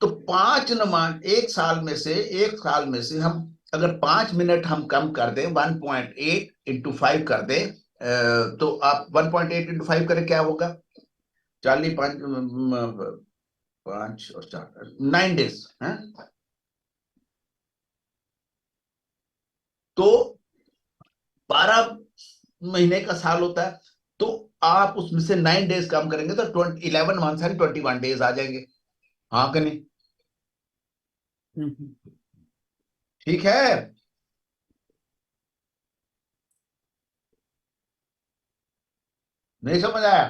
तो 5 नमाज एक साल में से हम अगर 5 मिनट हम कम कर दें, 1.8 इंटू 5 कर दें, तो आप 1.8 इंटू 5 करें, क्या होगा? 40 5 और 4 9 डेज है। तो 12 महीने का साल होता है, तो आप उसमें से 9 डेज कम करेंगे तो 11 मंथ्स एंड 21 डेज आ जाएंगे। हाँ कि नहीं? हम्म। ठीक है, नहीं समझ आया?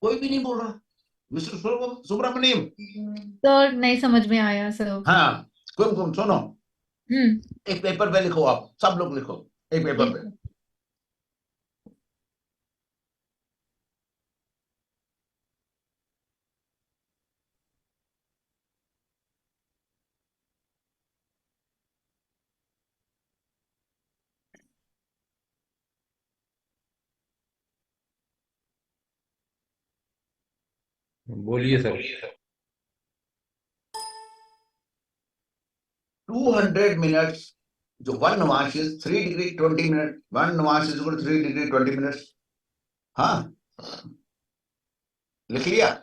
कोई भी नहीं बोल रहा। मिस्टर सुब्रमण्यम, सर नहीं समझ में आया सर। हाँ, कुमकुम सुनो, हम्म। एक पेपर पे लिखो, आप सब लोग लिखो एक पेपर पे। बोलिए सर। 200 minutes, जो 1 Navamsa is 3 degree 20 minutes, 1 Navamsa is equal to 3 degree 20 minutes. हाँ, लिख लिया.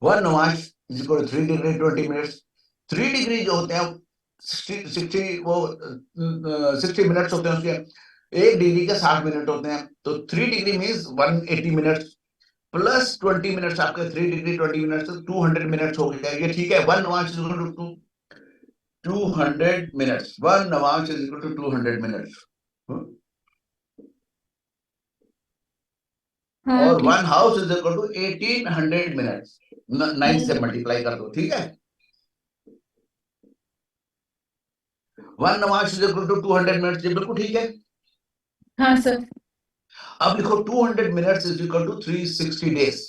1 Navamsa is equal to 3 degree 20 minutes. 3 degree जो होते हैं 60 मिनट्स होते हैं उसके. 1 डिग्री के 60 मिनट होते हैं. तो 3 degree means 180 minutes plus 20 minutes आपके 3 डिग्री 20 मिनट्स 200 मिनट्स हो गया. ये ठीक है. 1 Navamsa is equal to 200 minutes. 1 Navamsa is equal to 200 minutes. हाँ, और ठीक. 1 house is equal to 1800 minutes. 9 से मल्टीप्लाई कर दो. ठीक है. 1 Navamsa is equal to 200 minutes. ये बिल्कुल ठीक है. हाँ सर. अब लिखो 200 minutes is equal to 360 days.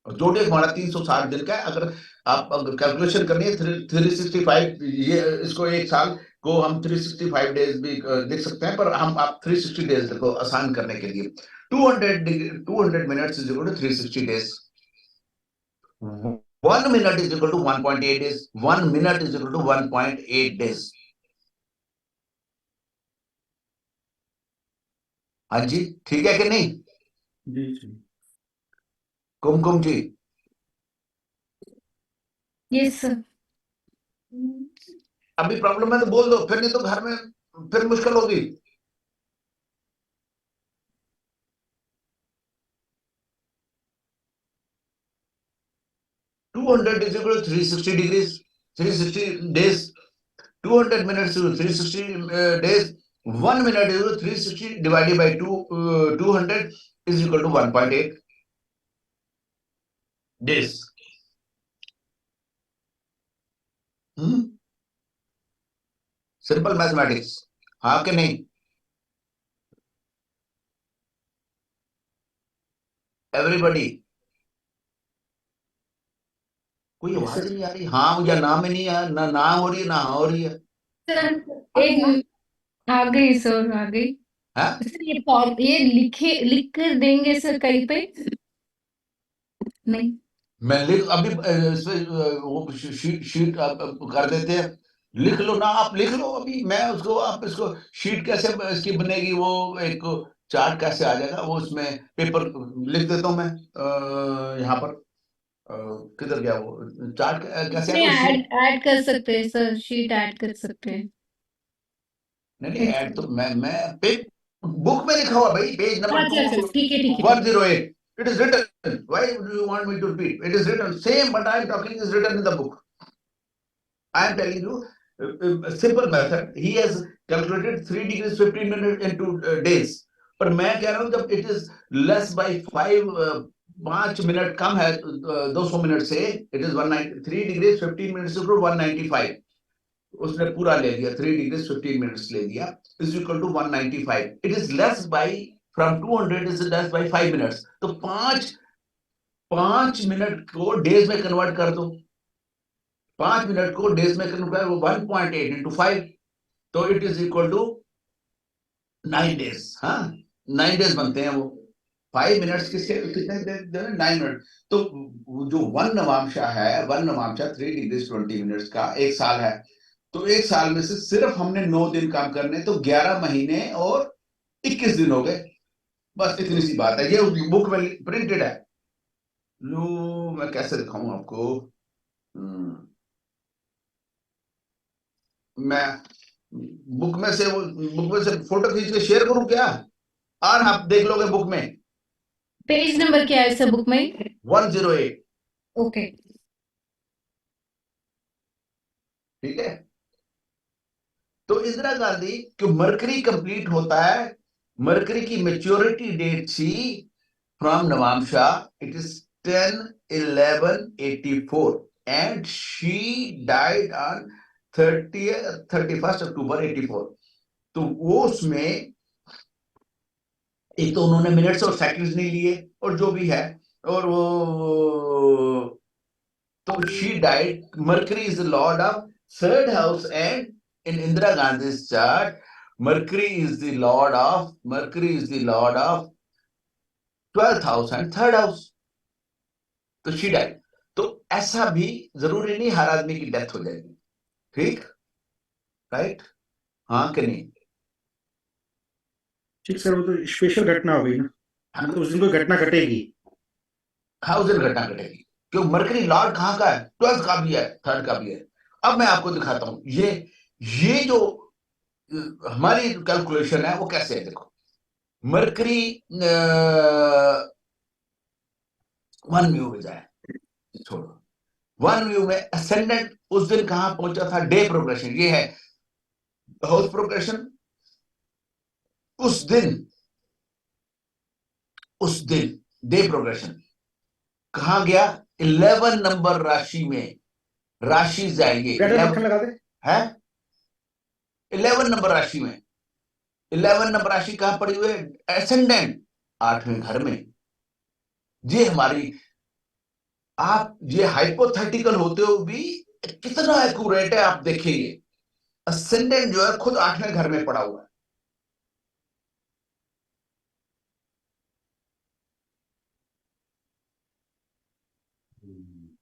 जो डे हमारा 360 दिन का है. अगर आप कैलकुलेशन करनी है 365, ये इसको एक साल को हम 365 डेज भी लिख सकते हैं, पर हम आप 360 डेज लिखो आसान करने के लिए. 200 minutes is equal to 360 days. 1 minute is equal to 1.8 days. 1 minute is equal to 1.8 days. हाँ जी, ठीक है कि नहीं? जी. कुमकुम जी. Yes sir. अभी प्रॉब्लम है तो बोल दो, फिर नहीं तो घर में फिर मुश्किल होगी. $200 is equal to 360 degrees, 360 days. 200 minutes is 360 days. 1 minute is 360 divided by 200 is equal to 1.8 days. Simple mathematics. हाँ कि नहीं? Everybody. कोई आवाज नहीं आ रही. हाँ या ना में नहीं आ, ना हो रही है, ना हाँ हो रही है. सर एक आ गई सर, आ गई. हाँ? सर ये लिख कर देंगे सर कहीं पे? नहीं. मैं लिख अभी वो शीट कर देते हैं. लिख लो ना, आप लिख लो अभी. मैं उसको, आप इसको शीट कैसे इसकी बनेगी, वो एक चार्ट कैसे आ जाएगा, वो उसमें पेपर लिख देता हूं मैं. यहाँ पर किधर गया वो चार्ट, कैसे आएगा? ऐड कर सकते हैं सर, शीट ऐड कर सकते हैं. नहीं ऐड तो मैं बुक में लिखा हुआ भाई, पेज नंबर अच्छा, ठीक है. 108. It is written. Why do you want me to repeat? It is written. Same, but I am talking is written in the book. I am telling you a simple method. He has calculated 3 degrees 15 minutes into days. पर मैं कह रहा हूँ जब it is less by 5 minute कम है 200 minute से, it is 193 degrees 15 minutes to 195. उसने पूरा ले लिया, 3 degrees 15 minutes ले लिया, is equal to 195. It is less by from 200 is less by 5 minutes. तो 5 मिनट को डेज में कन्वर्ट कर दो. 5 मिनट को डेज में कन्वर्ट कर, वो 1.8 into 5, तो it is equal to 9 days. हाँ, 9 डेज बनते हैं वो. 5 मिनट्स कितने 9 मिनट. तो जो 1 नवांशा है, 1 नवांशा 3 डिग्री 20 मिनट्स का 1 साल है. तो 1 साल में से सिर्फ हमने 9 दिन काम करने, तो 11 महीने और 21 दिन हो गए. बस इतनी सी बात है. ये बुक में प्रिंटेड है. लो मैं कैसे दिखाऊं आपको. मैं बुक में से फोटो खींच के शेयर करूं क्या, और आप देख लोगे बुक में. पेज नंबर क्या है सर बुक में? 108. ओके. ठीक है. तो इंदिरा गांधी क्यों मरकरी कंप्लीट होता है, मरकरी की मेच्योरिटी डेट थी from navamsha, it is 10/11/84 and she died on 31st October 84. तो वो उसमें एक तो उन्होंने मिनट्स और सेकंड्स नहीं लिए और जो भी है, और वो तो she died. Mercury is the Lord of third house, and in Indira Gandhi's chart, Mercury is the lord of 12th house and third house. तो she died. तो ऐसा भी जरूरी नहीं हर आदमी की डेथ हो जाएगी, ठीक, राइट, हाँ कि नहीं? ठीक सर, वो तो स्पेशल घटना हो गई ना, मतलब उस दिन कोई घटना घटेगी। हाँ उस दिन घटना घटेगी, क्यों? मरकरी लॉर्ड कहाँ का है? 12th का भी है, 3rd का भी है। अब मैं आपको दिखाता हूं ये जो हमारी कैलकुलेशन है वो कैसे है, देखो। मरकरी 1 व्यू में जाए, छोड़ो, 1 व्यू में असेंडेंट उस दिन कहां पहुंचा था? डे प्रोग्रेशन, ये है हाउस प्रोग्रेशन। उस दिन डे प्रोग्रेशन कहां गया? 11 नंबर राशि में, राशि जाएंगे गैडर 11 मक्खन लगा दे। है, 11 नंबर राशि में। 11 नंबर राशि कहां पड़ी हुई है? एसेंडेंट 8वें घर में। ये हमारी, आप ये हाइपोथेटिकल होते हो भी कितना एक्यूरेट है आप देखिए। असेंडेंट जो है खुद 8वें घर में पड़ा हुआ है।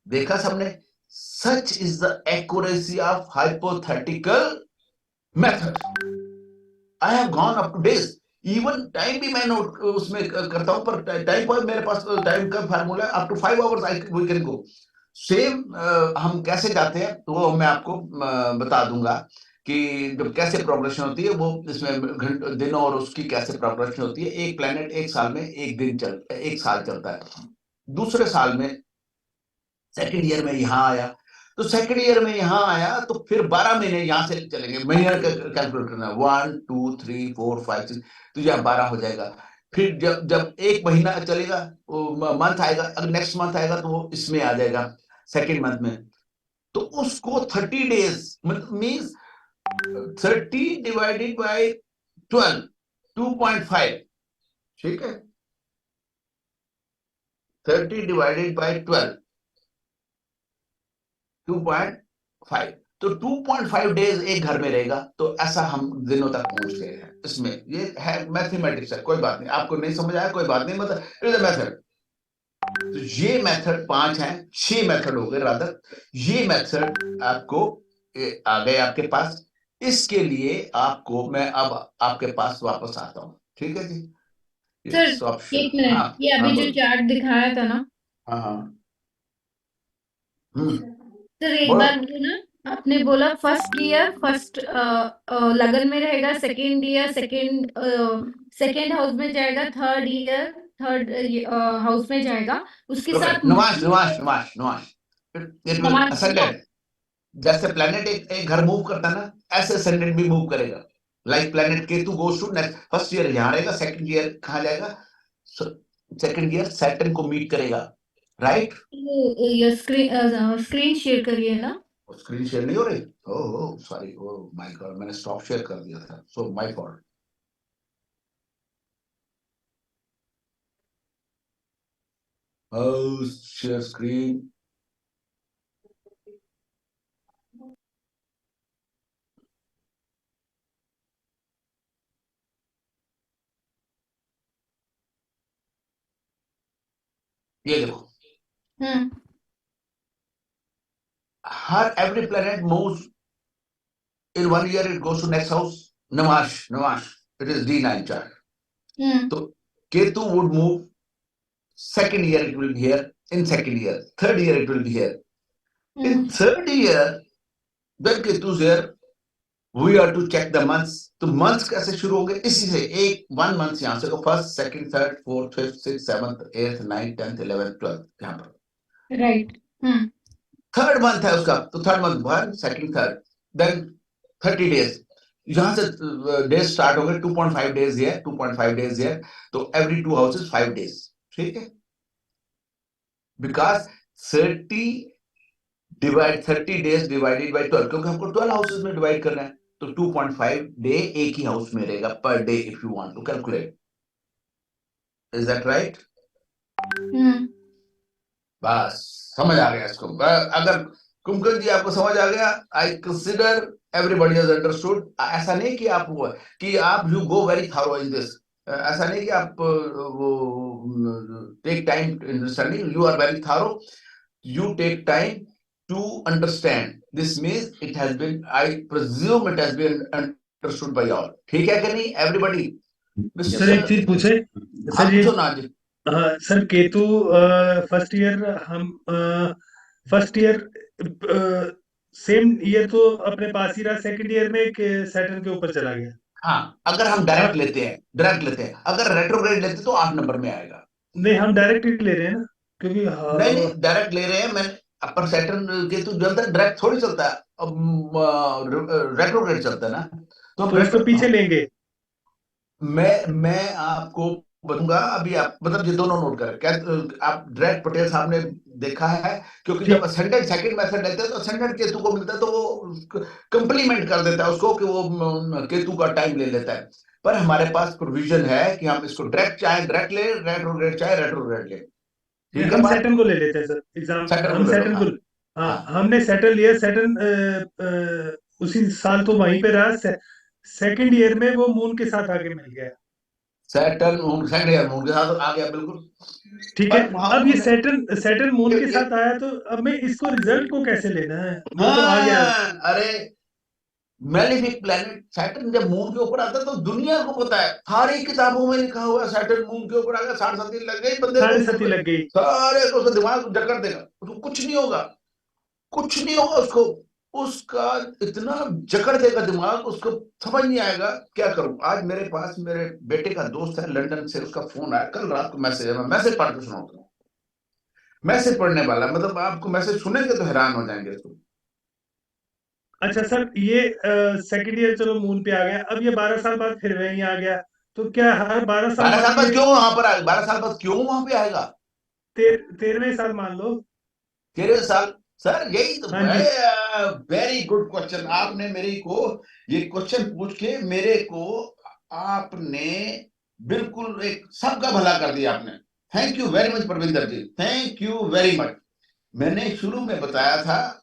देखा सबने? Such is the accuracy of hypothetical method. I have gone up two days, even time भी मैं नोट उसमें करता हूं, पर टाइम पर मेरे पास टाइम का फार्मूला है, up to 5 hours I we can go. Same हम कैसे जाते हैं तो वो मैं आपको बता दूंगा कि जब कैसे प्रोग्रेशन होती है, वो इसमें दिनों और उसकी कैसे प्रोग्रेशन होती है। एक प्लेनेट एक साल में एक साल चलता है। दूसरे साल में सेकंड ईयर में यहां आया, तो सेकंड ईयर में यहां आया तो फिर 12 महीने यहां से चलेंगे, महीने का कैलकुलेट करना, 1 2 3 4 5 6, तो यहां 12 हो जाएगा। फिर जब जब एक महीना चलेगा, मंथ आएगा, अगर नेक्स्ट मंथ आएगा तो वो इसमें आ जाएगा, सेकंड मंथ में। तो उसको 30 डेज मींस 30 डिवाइडेड बाय 12, 2.5, ठीक है, 30 डिवाइडेड बाय 12, 2.5, तो 2.5 डेज एक घर में रहेगा। तो ऐसा हम दिनों तक पहुंच गए हैं इसमें। ये है मैथमेटिक्स है, कोई बात नहीं, आपको नहीं समझ आया कोई बात नहीं, मतलब इट इज अ मेथड। तो ये मेथड 5 हैं, 6 मेथड हो गए रादर। ये मेथड आपको आ गए आपके पास। इसके लिए आपको मैं अब आपके पास वापस आता हूं, ठीक है जी? सर Yes, option, एक मिनट, हाँ ये हाँ अभी जो बोलो, चार्ट दिखाया था ना, हाँ हाँ सर एक बोलो। बार बोलना, आपने बोला फर्स्ट ईयर फर्स्ट लगन में रहेगा, सेकंड ईयर सेकंड हाउस में जाएगा, थर्ड ईयर थर्ड हाउस में जाएगा, उसके ओके, साथ नवाश नवाश नवाश नवाश, इट विल नमाज। असेंडेंट। जैसे प्लेनेट एक घर मूव करता है ना, ऐसे असेंडेंट भी मूव करेगा। Like planet Ketu goes to next, first year यहां रहेगा, सेकंड ईयर कहां जाएगा? सेकंड ईयर सैटर्न को मीट करेगा, राइट? ये स्क्रीन शेयर करिए ना। स्क्रीन शेयर नहीं हो रही? Oh sorry, oh my God, मैंने स्टॉप शेयर कर दिया था, so my fault. Share screen, ये देखो, हम्म हर every planet moves in 1 year it goes to next house. Namash, it is D9 chart. Hmm So Ketu would move, second year it will be here, in second year, third year it will be here. In third year, when Ketu is here, we are to check the months. तो months कैसे शुरू होंगे? इसी से एक 1 month यहाँ से, तो first second third fourth fifth six seventh eighth ninth 10th 11th 12th यहाँ पर राइट। थर्ड मंथ है उसका, तो थर्ड मंथ 1 2 3 देन 30 डेज, यहां से डेज स्टार्ट हो गए, 2.5 डेज है, 2.5 डेज है, तो एवरी 2 हाउसेस 5 डेज, ठीक है? बिकॉज 30 डेज डिवाइडेड बाय 12, क्योंकि हमको 12 हाउसेस में डिवाइड करना है, तो 2.5 डे एक ही हाउस में रहेगा पर day, if you want to calculate. Is that right? बस समझ आ गया इसको। अगर कुमकुम जी आपको समझ आ गया, I consider everybody has understood. ऐसा नहीं कि आप you go very thorough in this, ऐसा नहीं कि आप वो take time understanding, you are very thorough. you take time to understand. This means it has been, I presume it has been understood by all. ठीक है कि नहीं everybody? Sir एक चीज पूछे हाँ सर, ये पूछो ना जी। हाँ सर, केतु फर्स्ट ईयर हम फर्स्ट ईयर सेम ईयर तो अपने पास ही रहा, सेकंड ईयर में सैटर्न के ऊपर चला गया। हाँ अगर हम डायरेक्ट लेते हैं, अगर रेट्रोग्रेड लेते तो 8 नंबर में आएगा। नहीं, हम डायरेक्ट ही ले रहे हैं ना, क्योंकि नहीं डायरेक्ट ले रहे हैं। मैं अपर सैटर्न केतु जलता है, डायरेक्ट थोड़ी चलता है, अब रेट्रोग्रेड चलता है ना, तो हम तो इसको पीछे लेंगे। मैं आपको बताऊंगा अभी। आप मतलब ये दोनों नोट करें। आप डायरेक्ट पटेल साहब ने देखा है, क्योंकि जब असेंडेंट सेकंड मेथड लेते हैं तो असेंडेंट केतु को मिलता है तो वो कंप्लीमेंट कर देता है उसको कि वो केतु का टाइम ले लेता है। पर हमारे पास प्रोविजन है कि हम इसको डायरेक्ट चाहे डायरेक्ट ले, रेट्रोग्रेड चाहे रेट्रोग्रेड ले। ठीक है, हम सैटर्न को ले लेते हैं सर एग्जाम, सैटर्न हम को ले लो, सैटर्न को हाँ। हाँ हमने सैटर्न लिया। सैटर्न उसी साल तो वहीं पे रहा, सेकंड ईयर में वो मून के साथ आके मिल गया। Saturn moon, second year moon के साथ आ गया, बिल्कुल ठीक है। पर वहां अब ये उन्होंने- सैटर्न मून के साथ आया, तो अब मैं इसको रिजल्ट को कैसे लेना है? वो तो आ गया। हाँ, अरे मैलेफिक प्लैनेट सैटर्न जब मून के ऊपर आता है तो दुनिया को पता है, सारी किताबों में लिखा हुआ है सैटर्न मून के ऊपर आ गया, 60 लग गई बंदे को, 60 लग गई। सारे को उसका दिमाग जकड़ देगा, उसको कुछ नहीं होगा, कुछ नहीं होगा उसको, उसका इतना जकड़ देगा दिमाग, उसको समझ नहीं आएगा क्या करूं। आज मेरे पास मेरे बेटे का दोस्त है लंदन से, उसका फोन आया कल रात को, मैसेज है, मैं मैसेज पढ़ के सुनाता हूँ। मैसेज पढ़ने वाला मतलब आपको मैसेज सुनेंगे तो हैरान हो जाएंगे इसको। अच्छा सर, ये सेकंड ईयर चलो मून पे आ गया, अब ये 12 साल बाद फिर वहीं आ गया, तो क्या हर 12 साल 12 साल बाद बाद ये क्यों वहां पर आएगा? 12 साल बाद क्यों वहां पे आएगा? 13वें साल मान लो। 13 साल, सर यही तो हाँ जी। Very good question. आपने मेरे को ये क्वेश्चन पूछ के मेरे को आपने बिल्कुल एक सबका भला कर दिया आपने। Thank you very much Parvinder ji, thank you very much. मैंने शुरू में बताया था,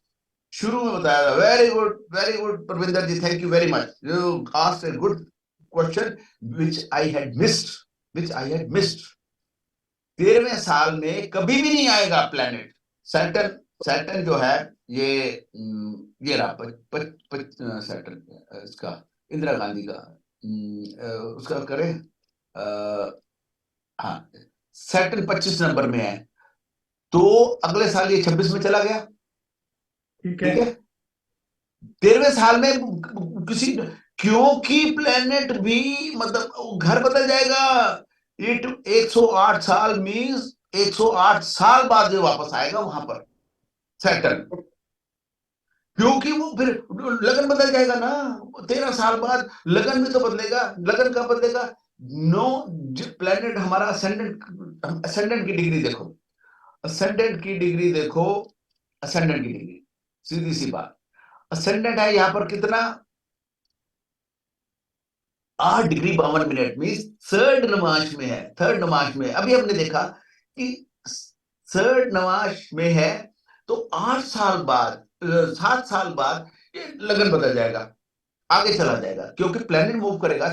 very good Parvinder ji, thank you very much. You asked a good question which I had missed. 13वें साल में कभी भी नहीं आएगा प्लेनेट सैटर्न जो है ये रहा सैटर्न, इसका इंदिरा गांधी का उसका करें, हाँ सैटर्न 25 नंबर में है, तो अगले साल ये 26 में चला गया। ठीक ठीक है। है, 13वें साल में किसी, क्योंकि प्लेनेट भी मतलब घर बदल जाएगा। 108 साल मीन्स 108 साल बाद जो वापस आएगा वहां पर सैटर्न, क्योंकि वो फिर लगन बदल जाएगा ना। 13 साल बाद लगन भी तो बदलेगा। लगन कब बदलेगा? नो, प्लेनेट हमारा असेंडेंट की डिग्री देखो, असेंडेंट की डिग्री सीधी सी बात, असेंडेंट है यहां पर कितना? 8 डिग्री 52 मिनट मीन्स थर्ड नमाज में है। अभी हमने देखा कि थर्ड नमाज में है, तो 8 साल बाद 7 साल बाद ये लगन बदल जाएगा, आगे चला जाएगा, क्योंकि प्लेनेट मूव करेगा,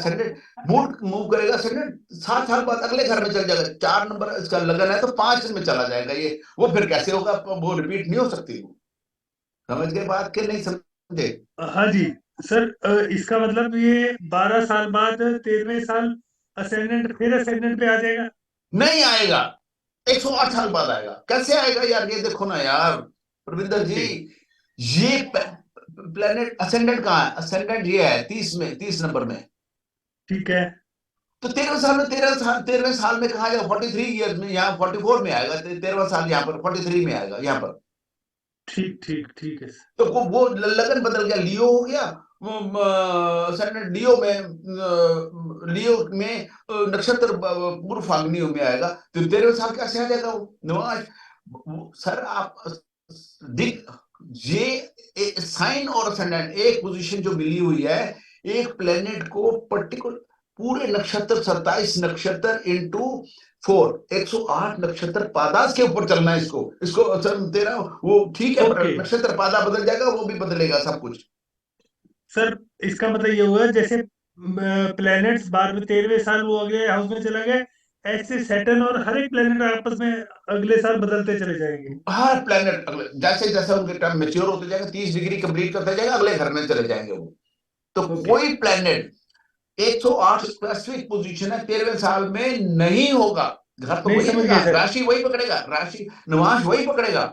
मूव करेगा, 7 साल बाद अगले घर में चल जाएगा। 4 नंबर इसका लगन है तो 5 में चला जाएगा ये, वो फिर कैसे होगा? वो रिपीट नहीं हो सकती। समझ गए बात के नहीं समझे? हाँ जी सर, इसका मतलब ये 12 साल बाद 13वें साल असेंडेंट, फिर असेंडेंट पे आ जाएगा। नहीं आएगा, 108 साल बाद आएगा। कैसे आएगा यार? ये देखो ना यार प्रविंदर जी, ये प्लेनेट असेंडेंट कहाँ है? असेंडेंट ये है 30 नंबर में। ठीक है। तो 13वें साल में कहा जाएगा? 43 ईयर्स में, यहाँ 44 में आएगा। 13वां साल यहाँ पर 43 में आएगा यहाँ पर। ठीक है सर। तो वो लगन बदल गया, लियो हो गया। असेंडेंट लियो में नक्षत्र पूर्व फाल्गुनी में आएगा, तो 13वें साल कैसे आ जाएगा वो नवाज? सर आप ये साइन और असेंडेंट एक पोजीशन जो मिली हुई है एक प्लेनेट को, पर्टिकुलर पूरे नक्षत्र 27 नक्षत्र इंटू 4, 108 नक्षत्र पादास के ऊपर चलना है इसको सर तेरा वो ठीक है। Okay. नक्षत्र पादा बदल जाएगा, वो भी बदलेगा सब कुछ। सर इसका मतलब ये हुआ, जैसे प्लैनेट्स 12वें 13वें साल वो अगले हाउस में चला गया, ऐसे सैटर्न और हर एक प्लेनेट आपस में अगले साल बदलते चले जाएंगे? हर प्लेनेट अगले जैसे जैसे उनके टाइम मेच्योर होते जाएगा, 30 डिग्री कंप्लीट करते जाएगा, अगले घर में चले जाएंगे वो। तो ओके। कोई प्लेनेट 108 स्पेसिफिक पोजीशन है 13वें साल में नहीं होगा। घर तो नहीं, वही समझ रहेगा, गए सर। राशि वही पकड़ेगा, राशि नवांश वही पकड़ेगा,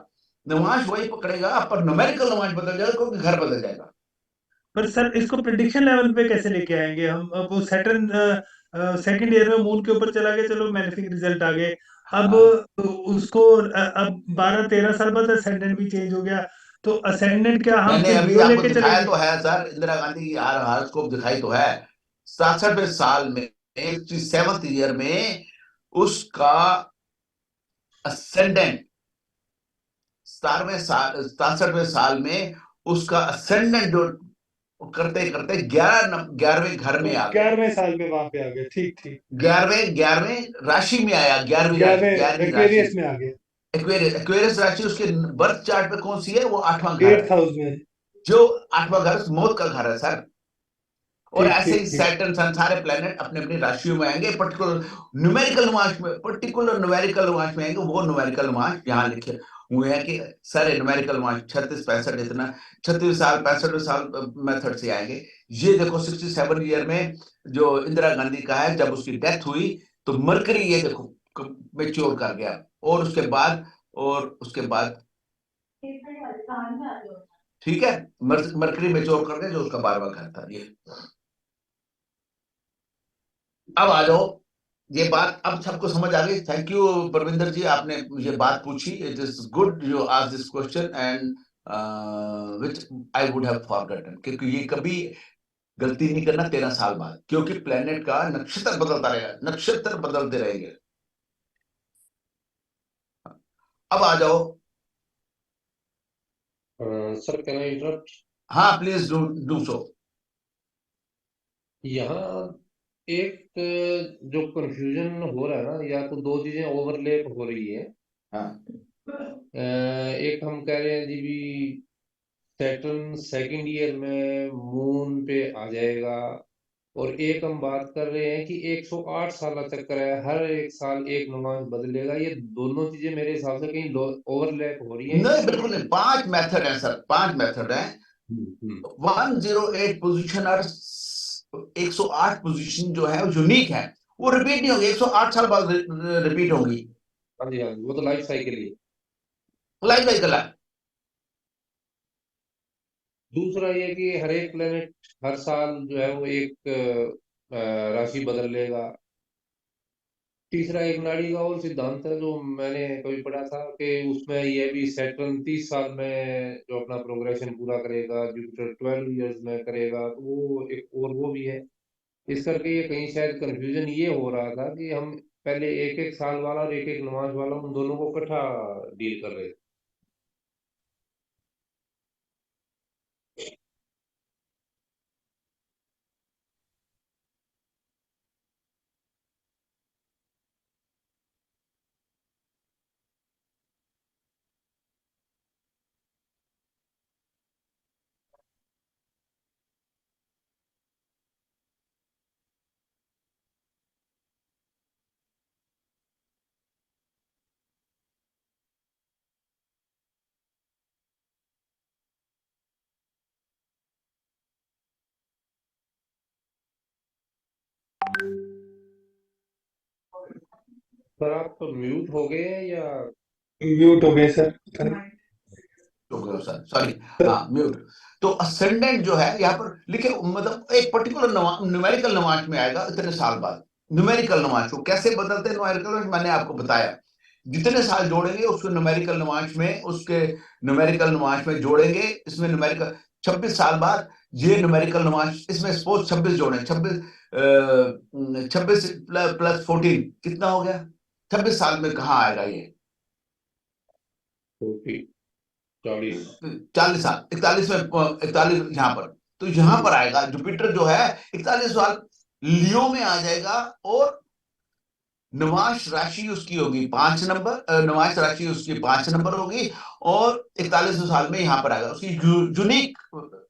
नवांश वही पकड़ेगा, पर न्यूमेरिकल नवांश बदल जाएगा क्योंकि घर बदल जाएगा। पर सर इसको प्रिडिक्शन लेवल पे कैसे लेके आएंगे हम? अब वो सैटर्न सेकंड ईयर में मून के ऊपर चला गया, चलो मैग्निफिक रिजल्ट आ गए। अब हाँ। उसको अब 12-13 साल बाद असेंडेंट भी चेंज हो गया, तो असेंडेंट क्या हम मैंने फिर अभी यो आपको लेके दिखाया चलेंगे? तो है सर, इंदिरा गांधी की हारोस्कोप दिखाई तो है। 67वें साल में 67th ईयर में उसका असेंडेंट, 67वें साल में उसका असेंडेंट जो करते करते 11वें घर में आ गया। 11वें साल में वहां पे आ गए, ठीक ठीक। 11वें राशि में आया, 11वीं राशि, 11वीं राशि एक्वेरियस में आ गए, एक्वेरियस। एक्वेरियस राशि उसके बर्थ चार्ट पे कौन सी है? वो 8वां घर 8th है, हाउस में। जो 8वां घर मौत का घर है सर। और ठीक ऐसे ठीक ही ठीक। सैटर्न सारे प्लेनेट अपने अपनी राशियों में आएंगे, पर्टिकुलर न्यूमेरिकल नुमाश में, पर्टिकुलर न्यूमेरिकल नुमाश में आएंगे। वो न्यूमेरिकल नुमाश यहाँ लिखे हुए हैं कि सर न्यूमेरिकल नुमाश 36 65 इतना 36 साल 65 साल मेथड से आएंगे। ये देखो 67 ईयर में जो इंदिरा गांधी का है, जब उसकी डेथ हुई तो मरकरी ये देखो मेच्योर कर गया, और उसके बाद ठीक है, मरकरी मेच्योर कर गया, जो उसका 12वां घर था। ये अब आ जाओ, ये बात अब सबको समझ आ गई। थैंक यू परविंदर जी, आपने ये बात पूछी। It is good you ask this question and which I would have forgotten, क्योंकि ये कभी गलती नहीं करना 13 साल बाद, क्योंकि प्लेनेट का नक्षत्र बदलता रहेगा, नक्षत्र बदलते रहेंगे। अब आ जाओ। Sir can I interrupt? हाँ प्लीज डू सो। यहाँ एक जो कंफ्यूजन हो रहा है ना, या तो दो चीजें ओवरलैप हो रही है। हाँ एक हम कह रहे हैं जी भी सैटर्न सेकंड ईयर में मून पे आ जाएगा, और एक हम बात कर रहे हैं कि 108 साल का चक्कर है, हर एक साल एक नुमाइश बदलेगा। ये दोनों चीजें मेरे हिसाब से कहीं ओवरलैप हो रही हैं। नहीं, बिल्कुल नहीं। 5 मेथड है सर, 5 मेथड है। 108 पोजीशन और 108 पोजीशन जो है वो यूनिक है, वो रिपीट नहीं होगी, 108 साल बाद रिपीट होगी। हाँ जी, हाँ जी, वो तो लाइफ साइकिल ही है। लाइफ साइकिल है। दूसरा ये कि हर एक प्लेनेट हर साल जो है वो एक राशि बदल लेगा। तीसरा एक नाड़ी का और सिद्धांत है जो मैंने कभी पढ़ा था कि उसमें ये भी सैटर्न 30 साल में जो अपना प्रोग्रेशन पूरा करेगा, जुपिटर 12 इयर्स में करेगा, तो वो एक और वो भी है। इस करके ये कहीं शायद कंफ्यूजन ये हो रहा था कि हम पहले एक एक साल वाला और एक एक नमाज वाला उन दोनों को इकट्ठा डील कर रहे थे। सर आप तो म्यूट हो गए हैं या? म्यूट हो गए सर। सॉरी, हाँ म्यूट। तो असेंडेंट जो है यहाँ पर लिखे, मतलब एक पर्टिकुलर न्यूमेरिकल नमाज में आएगा इतने साल बाद। न्यूमेरिकल नमाज को कैसे बदलते हैं? न्यूमेरिकल मैंने आपको बताया, जितने साल जोड़ेंगे उसको न्यूमेरिकल नमाज में, उसके न्यूमेरिकल नमाज में जोड़ेंगे। इसमें न्यूमेरिकल 26 साल बाद ये न्यूमेरिकल नमाज, इसमें सपोज 26 जोड़े, 26 प्लस 14 कितना हो गया? 26 साल में कहाँ आएगा ये? 40 40 साल, 41 में 41 यहाँ पर, तो यहाँ पर आएगा जुपिटर जो है 41 साल लियो में आ जाएगा, और नवाश राशि उसकी होगी 5 नंबर, नवाश राशि उसकी 5 नंबर होगी, और 41 साल में यहाँ पर आएगा। उसकी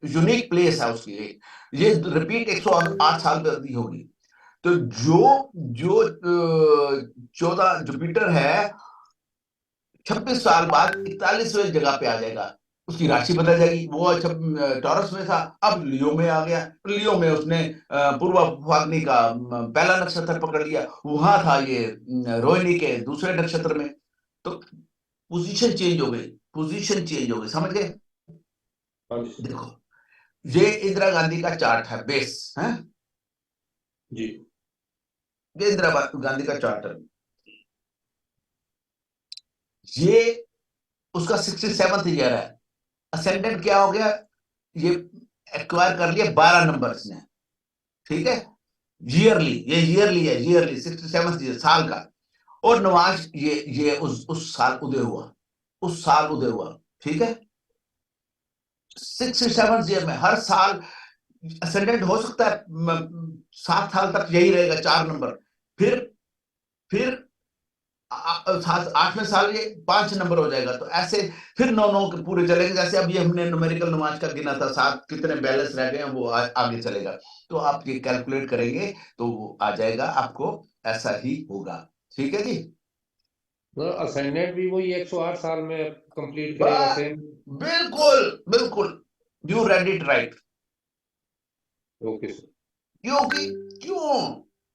यूनिक प्लेस है उसकी, ये रिपीट 108 साल पर होगी। तो जो जो 14 जुपिटर है 26 साल बाद 41वें जगह पे आ जाएगा, उसकी राशि बदल जाएगी। वो टॉरस में था, अब लियो में आ गया। लियो में उसने पूर्व फाल्गुनी का पहला नक्षत्र पकड़ लिया, वहां था ये रोहिणी के दूसरे नक्षत्र में। तो पोजीशन चेंज हो गई, पोजीशन चेंज हो गई, समझ गए? हाँ जी सर। देखो, ये इंदिरा गांधी का चार्ट है, बेस है, जी ये इंदिरा गांधी का चार्ट है। ये उसका 67th ईयर है। असेंडेंट क्या हो गया, ये एक्वायर कर लिया 12 नंबर ने, ठीक है, ईयरली, ये ईयरली है, ईयरली 67 ईयर साल का। और नवाज ये उस साल उदय हुआ, उस साल उदय हुआ, ठीक है। 67 ईयर में हर साल असेंडेंट हो सकता है, 7 साल तक यही रहेगा 4 नंबर, फिर 8वें साल ये 5 नंबर हो जाएगा। तो ऐसे फिर 9 के पूरे चलेंगे। जैसे अब ये हमने न्यूमेरिकल नमाज का गिना था, 7 कितने बैलेंस रह गए हैं, वो आगे चलेगा। तो आप ये कैलकुलेट करेंगे तो वो आ जाएगा, आपको ऐसा ही होगा, ठीक है जी। असेंडेंट भी वही 108 साल में कंप्लीट करेगा सेम। बिल्कुल बिल्कुल, you read it right. Okay sir.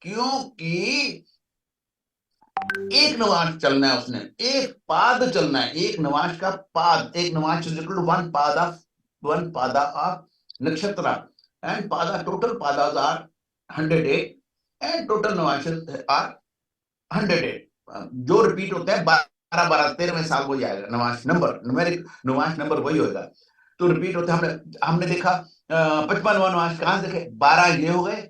क्योंकि एक नवाज चलना है उसने, एक पाद चलना है, एक नवाज का पाद, एक नवाज one pada of nakshatra and pada, total padas are 108 and total नवाज आर 108, जो रिपीट होते हैं 12 13वें साल वही आएगा Nawaz number, numeric Nawaz number वही होगा। तो रिपीट होते हैं, हमने देखा 55वां नवाज कहां से देखे, 12 ये हो गए,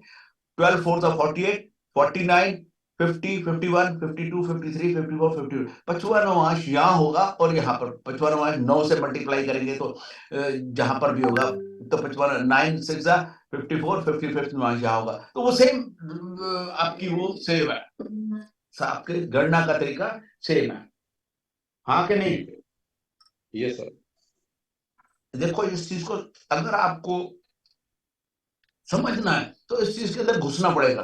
12 4 48 49 50 51 52 53 54 52, 55वां नवाज यहाँ होगा और यहाँ पर 55वां नवाज 9 से मल्टीप्लाई करेंगे तो जहां पर भी होगा तो 55 9 6 54 55 नवाज यहाँ होगा। तो वो सेम आपकी वो सेम है, आपके गणना का तरीका सेम है, हाँ कि नहीं? Yes sir. देखो, इस चीज को अगर आपको समझना है तो इस चीज के अंदर घुसना पड़ेगा।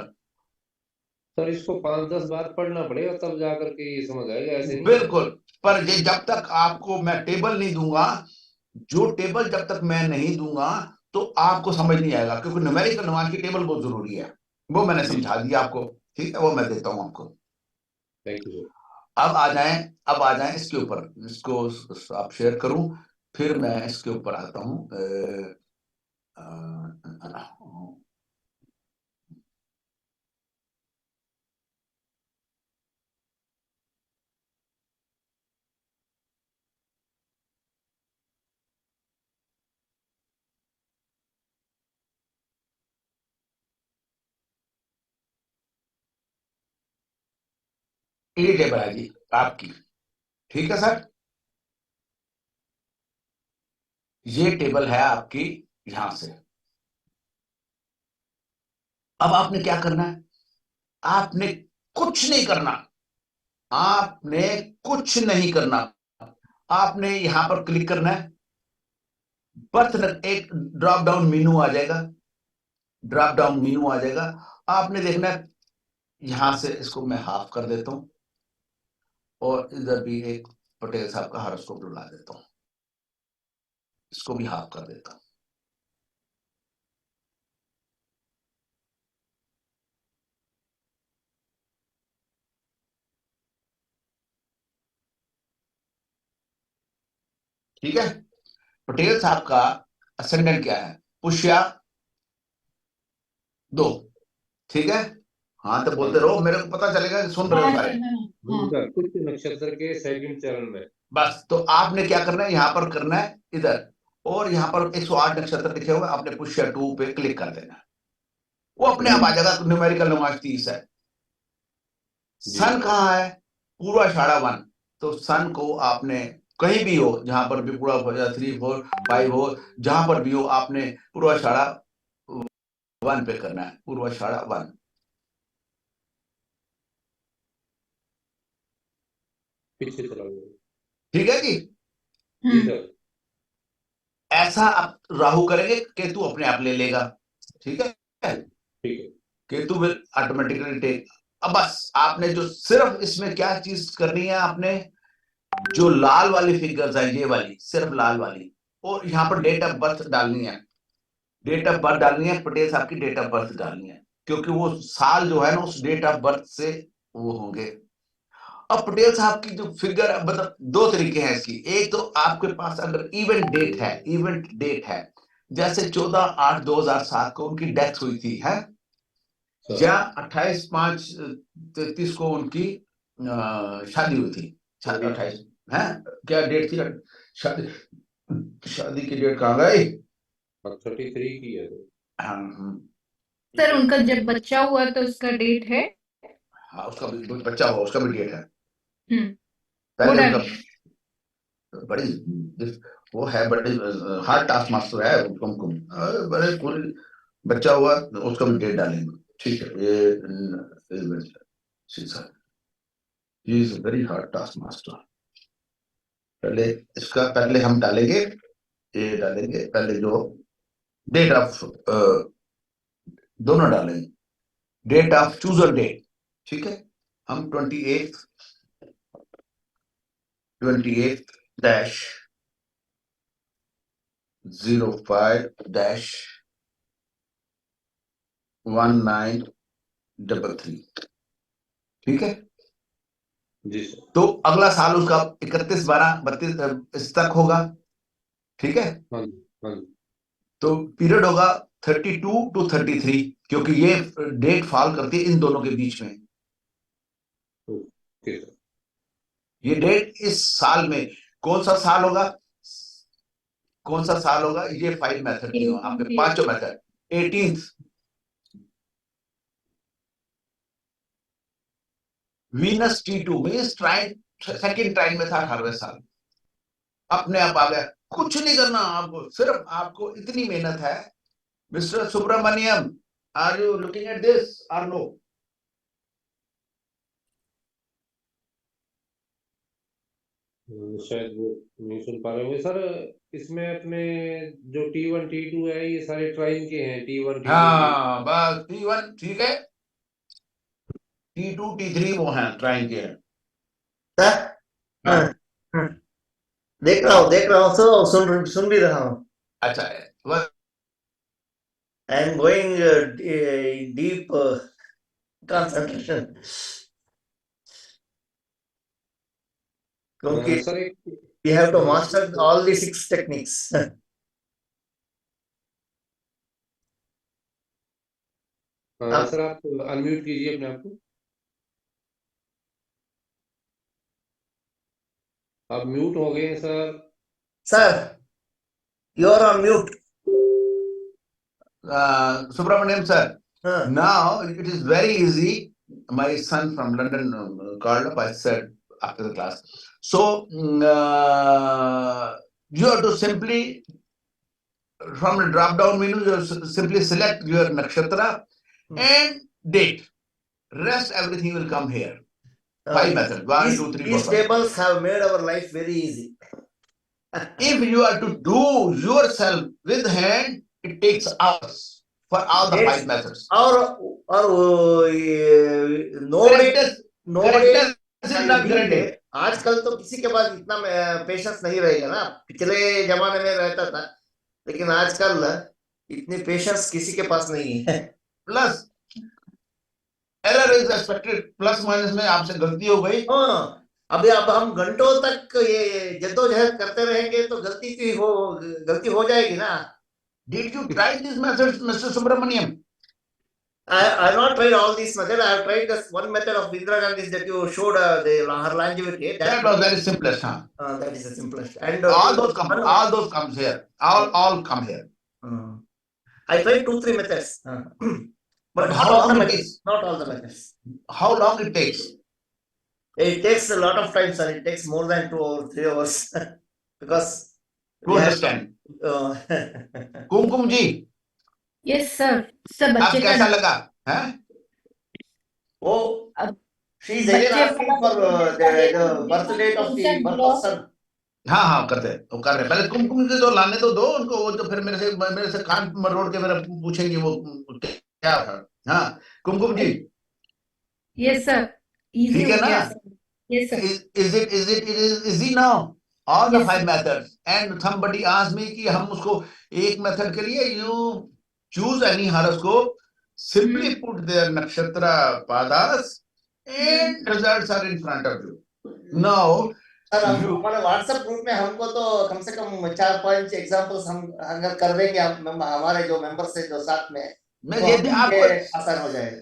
सर इसको 5-10 बार पढ़ना पड़ेगा तब जाकर के ये समझ आएगा, ऐसे नहीं। बिल्कुल, पर ये जब तक आपको मैं टेबल नहीं दूंगा, जो टेबल जब तक मैं नहीं दूंगा तो आपको समझ नहीं आएगा, क्योंकि न्यूमेरिकल नमाज की टेबल बहुत जरूरी है, वो मैंने समझा दिया आपको, ठीक है, वो मैं देता हूं आपको। Thank you sir. अब आ जाएं इसके ऊपर, इसको आप शेयर करूं, फिर मैं इसके ऊपर आता हूं। ये टेबल है जी आपकी, ठीक है सर, ये टेबल है आपकी यहां से। अब आपने क्या करना है, आपने कुछ नहीं करना, आपने कुछ नहीं करना, आपने यहां पर क्लिक करना है, एक ड्रॉप डाउन मेनू आ जाएगा, ड्रॉप डाउन मेनू आ जाएगा, आपने देखना है, यहां से इसको मैं हाफ कर देता हूं और इधर भी एक पटेल साहब का हॉरोस्कोप लगा देता हूं, इसको भी हाफ कर देता हूं। ठीक है, पटेल साहब का असेंडेंट क्या है, पुष्या 2, ठीक है, हाँ तो बोलते रहो, मेरे को पता चलेगा कि सुन रहे हो सारे। सर कुछ नक्षत्र के सेकंड चरण में बस, तो आपने क्या करना है, यहां पर करना है इधर, और यहां पर 108 नक्षत्र लिखे हुए, आपने पुष्या 2 पे क्लिक कर देना, वो अपने आप आ जाएगा। न्यूमेरिकल नमाज 30 है। सन कहाँ है, पूर्वाषाढ़ा 1, तो सन को आपने कहीं भी हो, जहां पर भी पूरा 3 4 5 हो, जहां पर भी हो, आपने पूर्वाषाढ़ा 1 पे करना है, पूर्वाषाढ़ा 1। पीछे चला गया। ठीक है जी, जी सर। ऐसा आप राहु करेंगे, केतु अपने आप ले लेगा, ठीक है। ठीक है। Ketu will automatically take. अब बस आपने जो सिर्फ इसमें क्या चीज करनी है, आपने जो लाल वाली फिगर्स है, ये वाली, सिर्फ लाल वाली, और यहाँ पर डेट ऑफ बर्थ डालनी है, डेट ऑफ बर्थ डालनी है, पटेल साहब की डेट ऑफ बर्थ डालनी है, क्योंकि वो साल जो है ना उस डेट ऑफ बर्थ से वो होंगे। अब पटेल साहब की जो फिगर, मतलब दो तरीके हैं इसकी। एक तो आपके पास अगर इवेंट डेट है, जैसे 14/8/2007 को उनकी डेथ हुई थी, है, या 28/5/33 को उनकी शादी हुई थी। 28 है, क्या डेट थी शादी? शादी की डेट कहाँ गई? 33 की है तो। सर उनका जब बच्चा हुआ तो उसका डेट है। हाँ, उसका भी बच्चा हुआ, उसका भी डेट है। वो पहले डाल उनका बड़ी वो है, बड़ी हार्ड टास्क मास्टर है कुमकुम, बड़े पूरी बच्चा हुआ उसका भी डेट डालेंगे। ठीक है, ये is very hard task master. पहले हम डालेंगे, ये डालेंगे पहले जो डेट ऑफ, दोनों डालेंगे, डेट ऑफ चूजर डेट। ठीक है, हम 28 dash 05 dash 1933। ठीक है, जी सर। तो अगला साल उसका 31/12/32 तक होगा। ठीक है, हाँ जी, हाँ जी। तो पीरियड होगा 32 to 33, क्योंकि ये डेट फॉल करती है इन दोनों के बीच में। Okay sir. ये डेट इस साल में कौन सा साल होगा, ये 5 मेथड की आपके पांचों method. 18th Venus T2 means trine, second trine में था 18वें साल, अपने आप आ गया। कुछ नहीं करना आपको, सिर्फ आपको इतनी मेहनत है। Mister Subramaniam, are you looking at this और नो? शायद वो नहीं सुन पा रहे होंगे सर। इसमें अपने जो T1 T2 है ये सारे ट्राइन के हैं। T1 T2 हाँ बस T1 ठीक है, T2 T3 वो हैं ट्राइन के हैं। हाँ, हाँ, देख रहा हूँ सर, सुन भी रहा हूँ। अच्छा है, I am going deep concentration, क्योंकि सर एक we have to master all the 6 techniques. Sir आप अनम्यूट कीजिए अपने आप को। आप म्यूट हो गए हैं sir. Sir, you are on mute. Subramaniam sir, Huh. now it is very easy. My son from London called up, I said after the class. So you have to simply, from the drop down menu, you have to simply select your nakshatra and date. Rest everything will come here. 5 methods, 1, 2, 3, 4, These 5. tables have made our life very easy. If you are to do yourself with hand, it takes hours for all the 5 methods. और Correctness is not guaranteed. आजकल तो किसी के पास इतना patience नहीं रहेगा ना। पिछले जमाने में रहता था, लेकिन आजकल इतनी पेशेंस किसी के पास नहीं है। Plus error is expected, plus minus में आपसे गलती हो गई। हाँ, अभी अब हम घंटों तक ये जद्दोजहद करते रहेंगे तो गलती हो जाएगी ना। Did you try this method, Mr. Subramaniam? I have not tried all these methods. I have tried this one method of Indira Gandhi's that you showed her longevity. That was very simplest, huh? That is the simplest. And all those comes here. All come here. I tried 2-3 methods. But how long it takes? Not all the methods. How long it takes? It takes a lot of time, sir. It takes more than 2 or 3 hours because to understand. Kumkum ji. Yes sir. सब आप बच्चे कैसा का लगा? हैं? वो she is again asking for the birth date of the birth of son. हाँ करते हैं, वो कर रहे हैं। पहले कुमकुम जी तो लाने तो दो उनको, वो तो फिर मेरे से कान मरोड़ के मेरा पूछेंगे वो क्या था, हाँ कुमकुम जी, यस सर, इजी ठीक हो है ना? गया sir. Yes sir. is it easy now? All the Yes, five sir. methods. And somebody asked me कि हम उसको एक मेथड के लिए you choose any horoscope, simply put their nakshatra padas and results are in front of you. Now sir you हमारे WhatsApp group में हमको तो कम से कम 4-5 एग्जांपल्स हम अगर कर देंगे, हमारे जो मेंबर्स है जो साथ में, मैं तो ये हम आपको ये आसान हो जाएगा।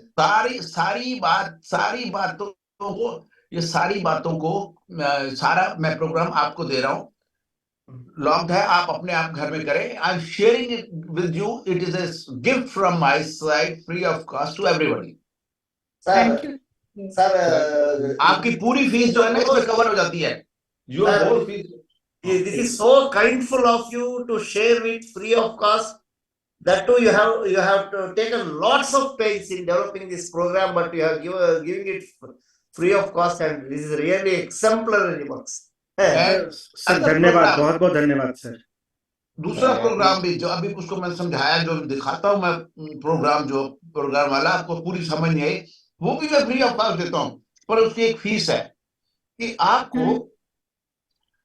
सारी बातों को सारी बातों को सारा मैं प्रोग्राम आपको दे रहा हूँ, लॉक्ड है, आप अपने आप घर में करें। I am sharing it with you, it is a gift from my side, free of cost to everybody. Sir thank you sir आपकी पूरी फीस जो है ना इसमें कवर हो जाती है, your whole fees. this is so kindful of you to share it free of cost. That too, you have to taken lots of pains in developing this program, but you have giving it free of cost, and this is really exemplary works. Sir धन्यवाद, बहुत बहुत धन्यवाद sir. दूसरा programme भी जो अभी उसको मैं समझाया, जो दिखाता हूँ मैं प्रोग्राम, जो प्रोग्राम वाला आपको पूरी समझ नहीं आई, वो भी मैं फ्री ऑफ कॉस्ट देता हूँ, पर उसकी एक फीस है कि आपको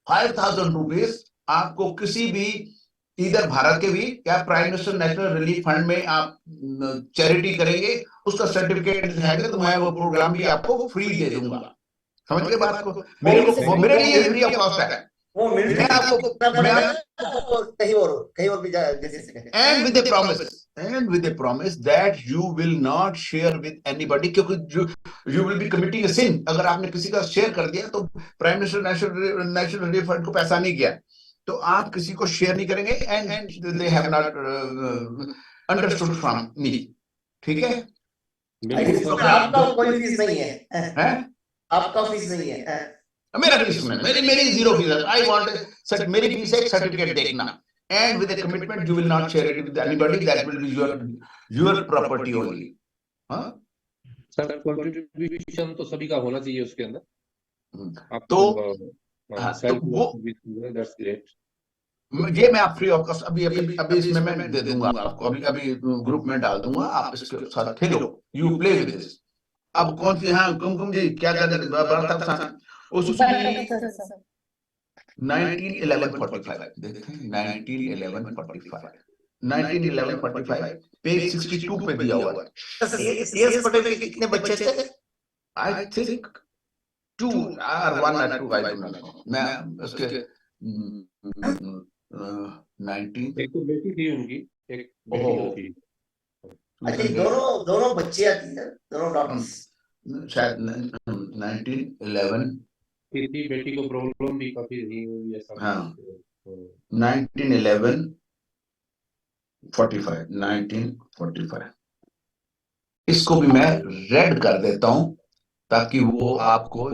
5,000 रुपीज आपको किसी भी इधर भारत के भी या prime minister national relief fund में आप चैरिटी करेंगे, उसका सर्टिफिकेट दिखाएंगे तो मैं वो प्रोग्राम भी आपको फ्री दे दूंगा। समझ गए बात को? मेरे लिए फ्री ऑफ कॉस्ट है। वो मैं आपको कहीं और भी and with a promise that you will not share with anybody, क्योंकि you will be committing a sin अगर आपने किसी का शेयर कर दिया तो prime minister national relief fund को पैसा नहीं गया तो आप किसी को शेयर नहीं करेंगे, and they have not understood from me, ठीक है? आपका कोई फीस नहीं है, आपका फीस नहीं है, मेरा फीस में मेरी जीरो फीस है। आई वांट मेरी फीस है सर्टिफिकेट देखना, and with a commitment you will not share it with anybody, that will be your property only। हाँ सर कंट्रीब्यूशन तो सभी का होना चाहिए उसके अंदर। तो वो दैट्स ग्रेट। ये मैं आप फ्री ऑफ कॉस्ट अभी इसमें मैं दे दूंगा आपको, अभी ग्रुप में डाल दूंगा, आप इसके साथ खेलो, यू प्ले विद दिस। अब कौन सी, हाँ कुमकुम जी क्या उसकी 191145 देखते हैं, 191145 पेज 62 पे दिया हुआ है। सीएस पटेल के कितने बच्चे थे? I think 2 or 1 or 2, I don't know. मैं उसके 19 एक तो बेटी थी उनकी, एक बेटी थी। अच्छा दोनों बच्चियां थी, दोनों डॉटर्स, शायद 1911 थी। बेटी को प्रॉब्लम भी काफी रही हुई है सब। हाँ 1945 इसको भी मैं रेड कर देता हूं ताकि वो आपको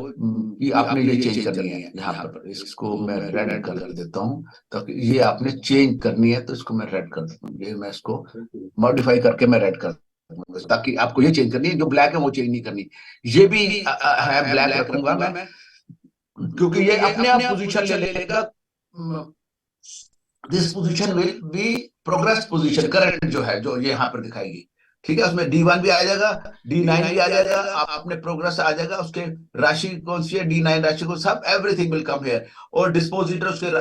कि आपने ये चेंज करनी है यहाँ पर, इसको मैं रेड कर देता हूं ताकि ये आपने चेंज करनी है, तो इसको मैं रेड कर देता हूँ। ये मैं इसको मॉडिफाई करके मैं रेड कर दूंगा ताकि आपको ये चेंज करनी है, जो ब्लैक है वो चेंज नहीं करनी। ये भी है ब्लैक रखूंगा मैं क्योंकि ये अपने आप पोजीशन ले लेगा। This position will be progress position, current जो है जो ये यहाँ पर दिखाएगी, ठीक है? उसमें D1 भी आ जाएगा, D9 भी आ जाएगा, आप अपने प्रोग्रेस आ जाएगा, उसके राशि कौन सी है, D9 राशि को सब एवरीथिंग विल कम हियर। और डिस्पोजिटर उसके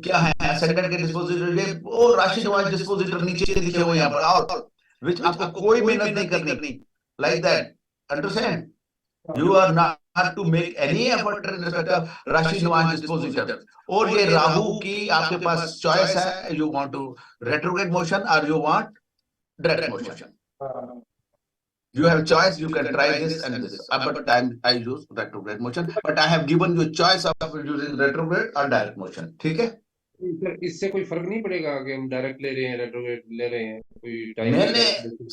क्या है, असेंडेंट के डिस्पोजिटर, ये वो राशि वाइज डिस्पोजिटर नीचे लिखे हुए यहाँ पर, और विच आपको कोई मेहनत नहीं करनी, like that, understand? You are not to make any effort in respect of राशि निवास डिस्पोजिटर। और ये राहु की आपके पास चॉइस है, you want to retrograde motion or you want direct motion। You have choice, you can try this and this, but I use retrograde motion, but I have given you choice of using retrograde or direct motion, ठीक है? इससे कोई फर्क नहीं पड़ेगा कि हम direct ले रहे हैं, रेट्रोग्रेड ले रहे हैं, कोई टाइम?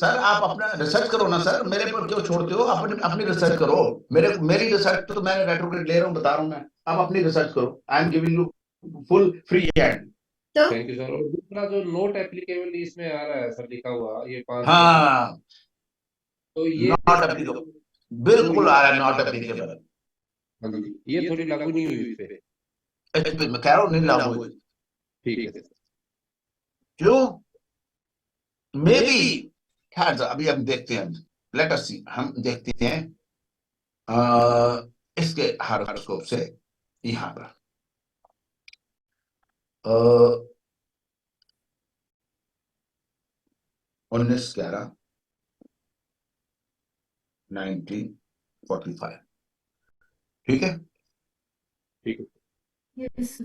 सर आप अपना रिसर्च करो ना सर, मेरे पर क्यों छोड़ते हो? अपनी रिसर्च करो, मेरी रिसर्च तो मैं रेट्रोग्रेड ले रहा हूँ, बता रहा हूँ मैं, आप अपनी रिसर्च करो। I am giving you full free hand. Thank you sir. और दूसरा जो नोट एप्लीकेबल इसमें आ रहा है सर लिखा हुआ, ये 5, हाँ तो ये नॉट एप्लीकेबल, बिल्कुल आ रहा है नॉट एप्लीकेबल। ये थोड़ी लागू नहीं हुई इस पे, मैं कह रहा हूँ नहीं लागू हुई। ठीक है क्यों? मे बी अभी हम देखते हैं। लेट अस सी, हम देखते हैं इसके हारोस्कोप से यहाँ पर 19/11/1945, ठीक है। ठीक है। Yes.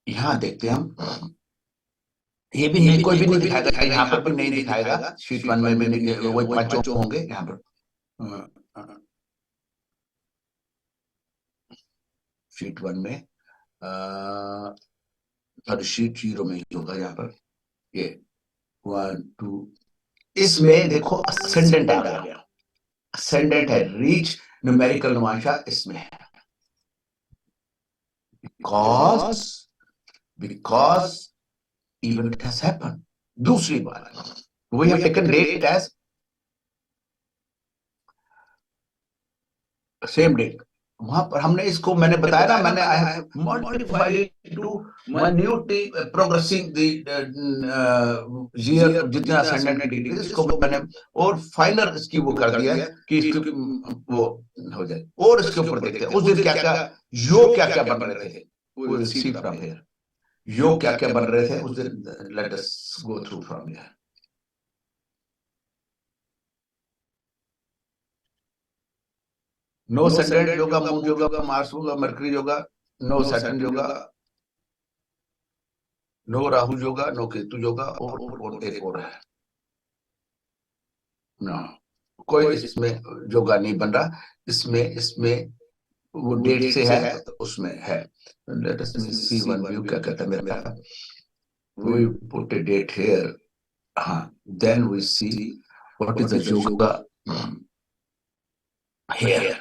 यहाँ देखते हैं हम, ये भी नहीं, कोई भी नहीं दिखाएगा, यहाँ पर भी नहीं दिखाएगा, शीट 1 में भी नहीं, वही पांचों होंगे यहाँ पर। शीट 1 में शीट 0 में ही होगा यहाँ पर। ये 1 2, इसमें देखो असेंडेंट आ गया, असेंडेंट है, रीच न्यूमेरिकल नुमाइशा इसमें है, because event has happened. दूसरी बात, we have taken date as same date, वहां पर हमने इसको, मैंने बताया ना, मैंने I have modified it to minutely progressing the year, जितना ascendant की डिग्री, इसको मैंने और फाइनल इसकी वो कर दिया कि इसकी वो हो जाए। और इसके ऊपर देखते हैं उस दिन क्या क्या योग क्या क्या बन रहे थे, we will see from here, योग क्या क्या बन रहे थे उस दिन, let us go through from here. No ascendant yoga, Moon yoga, Mars yoga, Mercury yoga, no Saturn yoga, no Rahu yoga, no Ketu yoga, और एक और है ना, कोई इसमें योगा नहीं बन रहा, इसमें वो डेट से है तो उसमें है। लेट अस सी वन व्यू क्या कहता है मेरा, we put a date here, then we see what is the yoga here,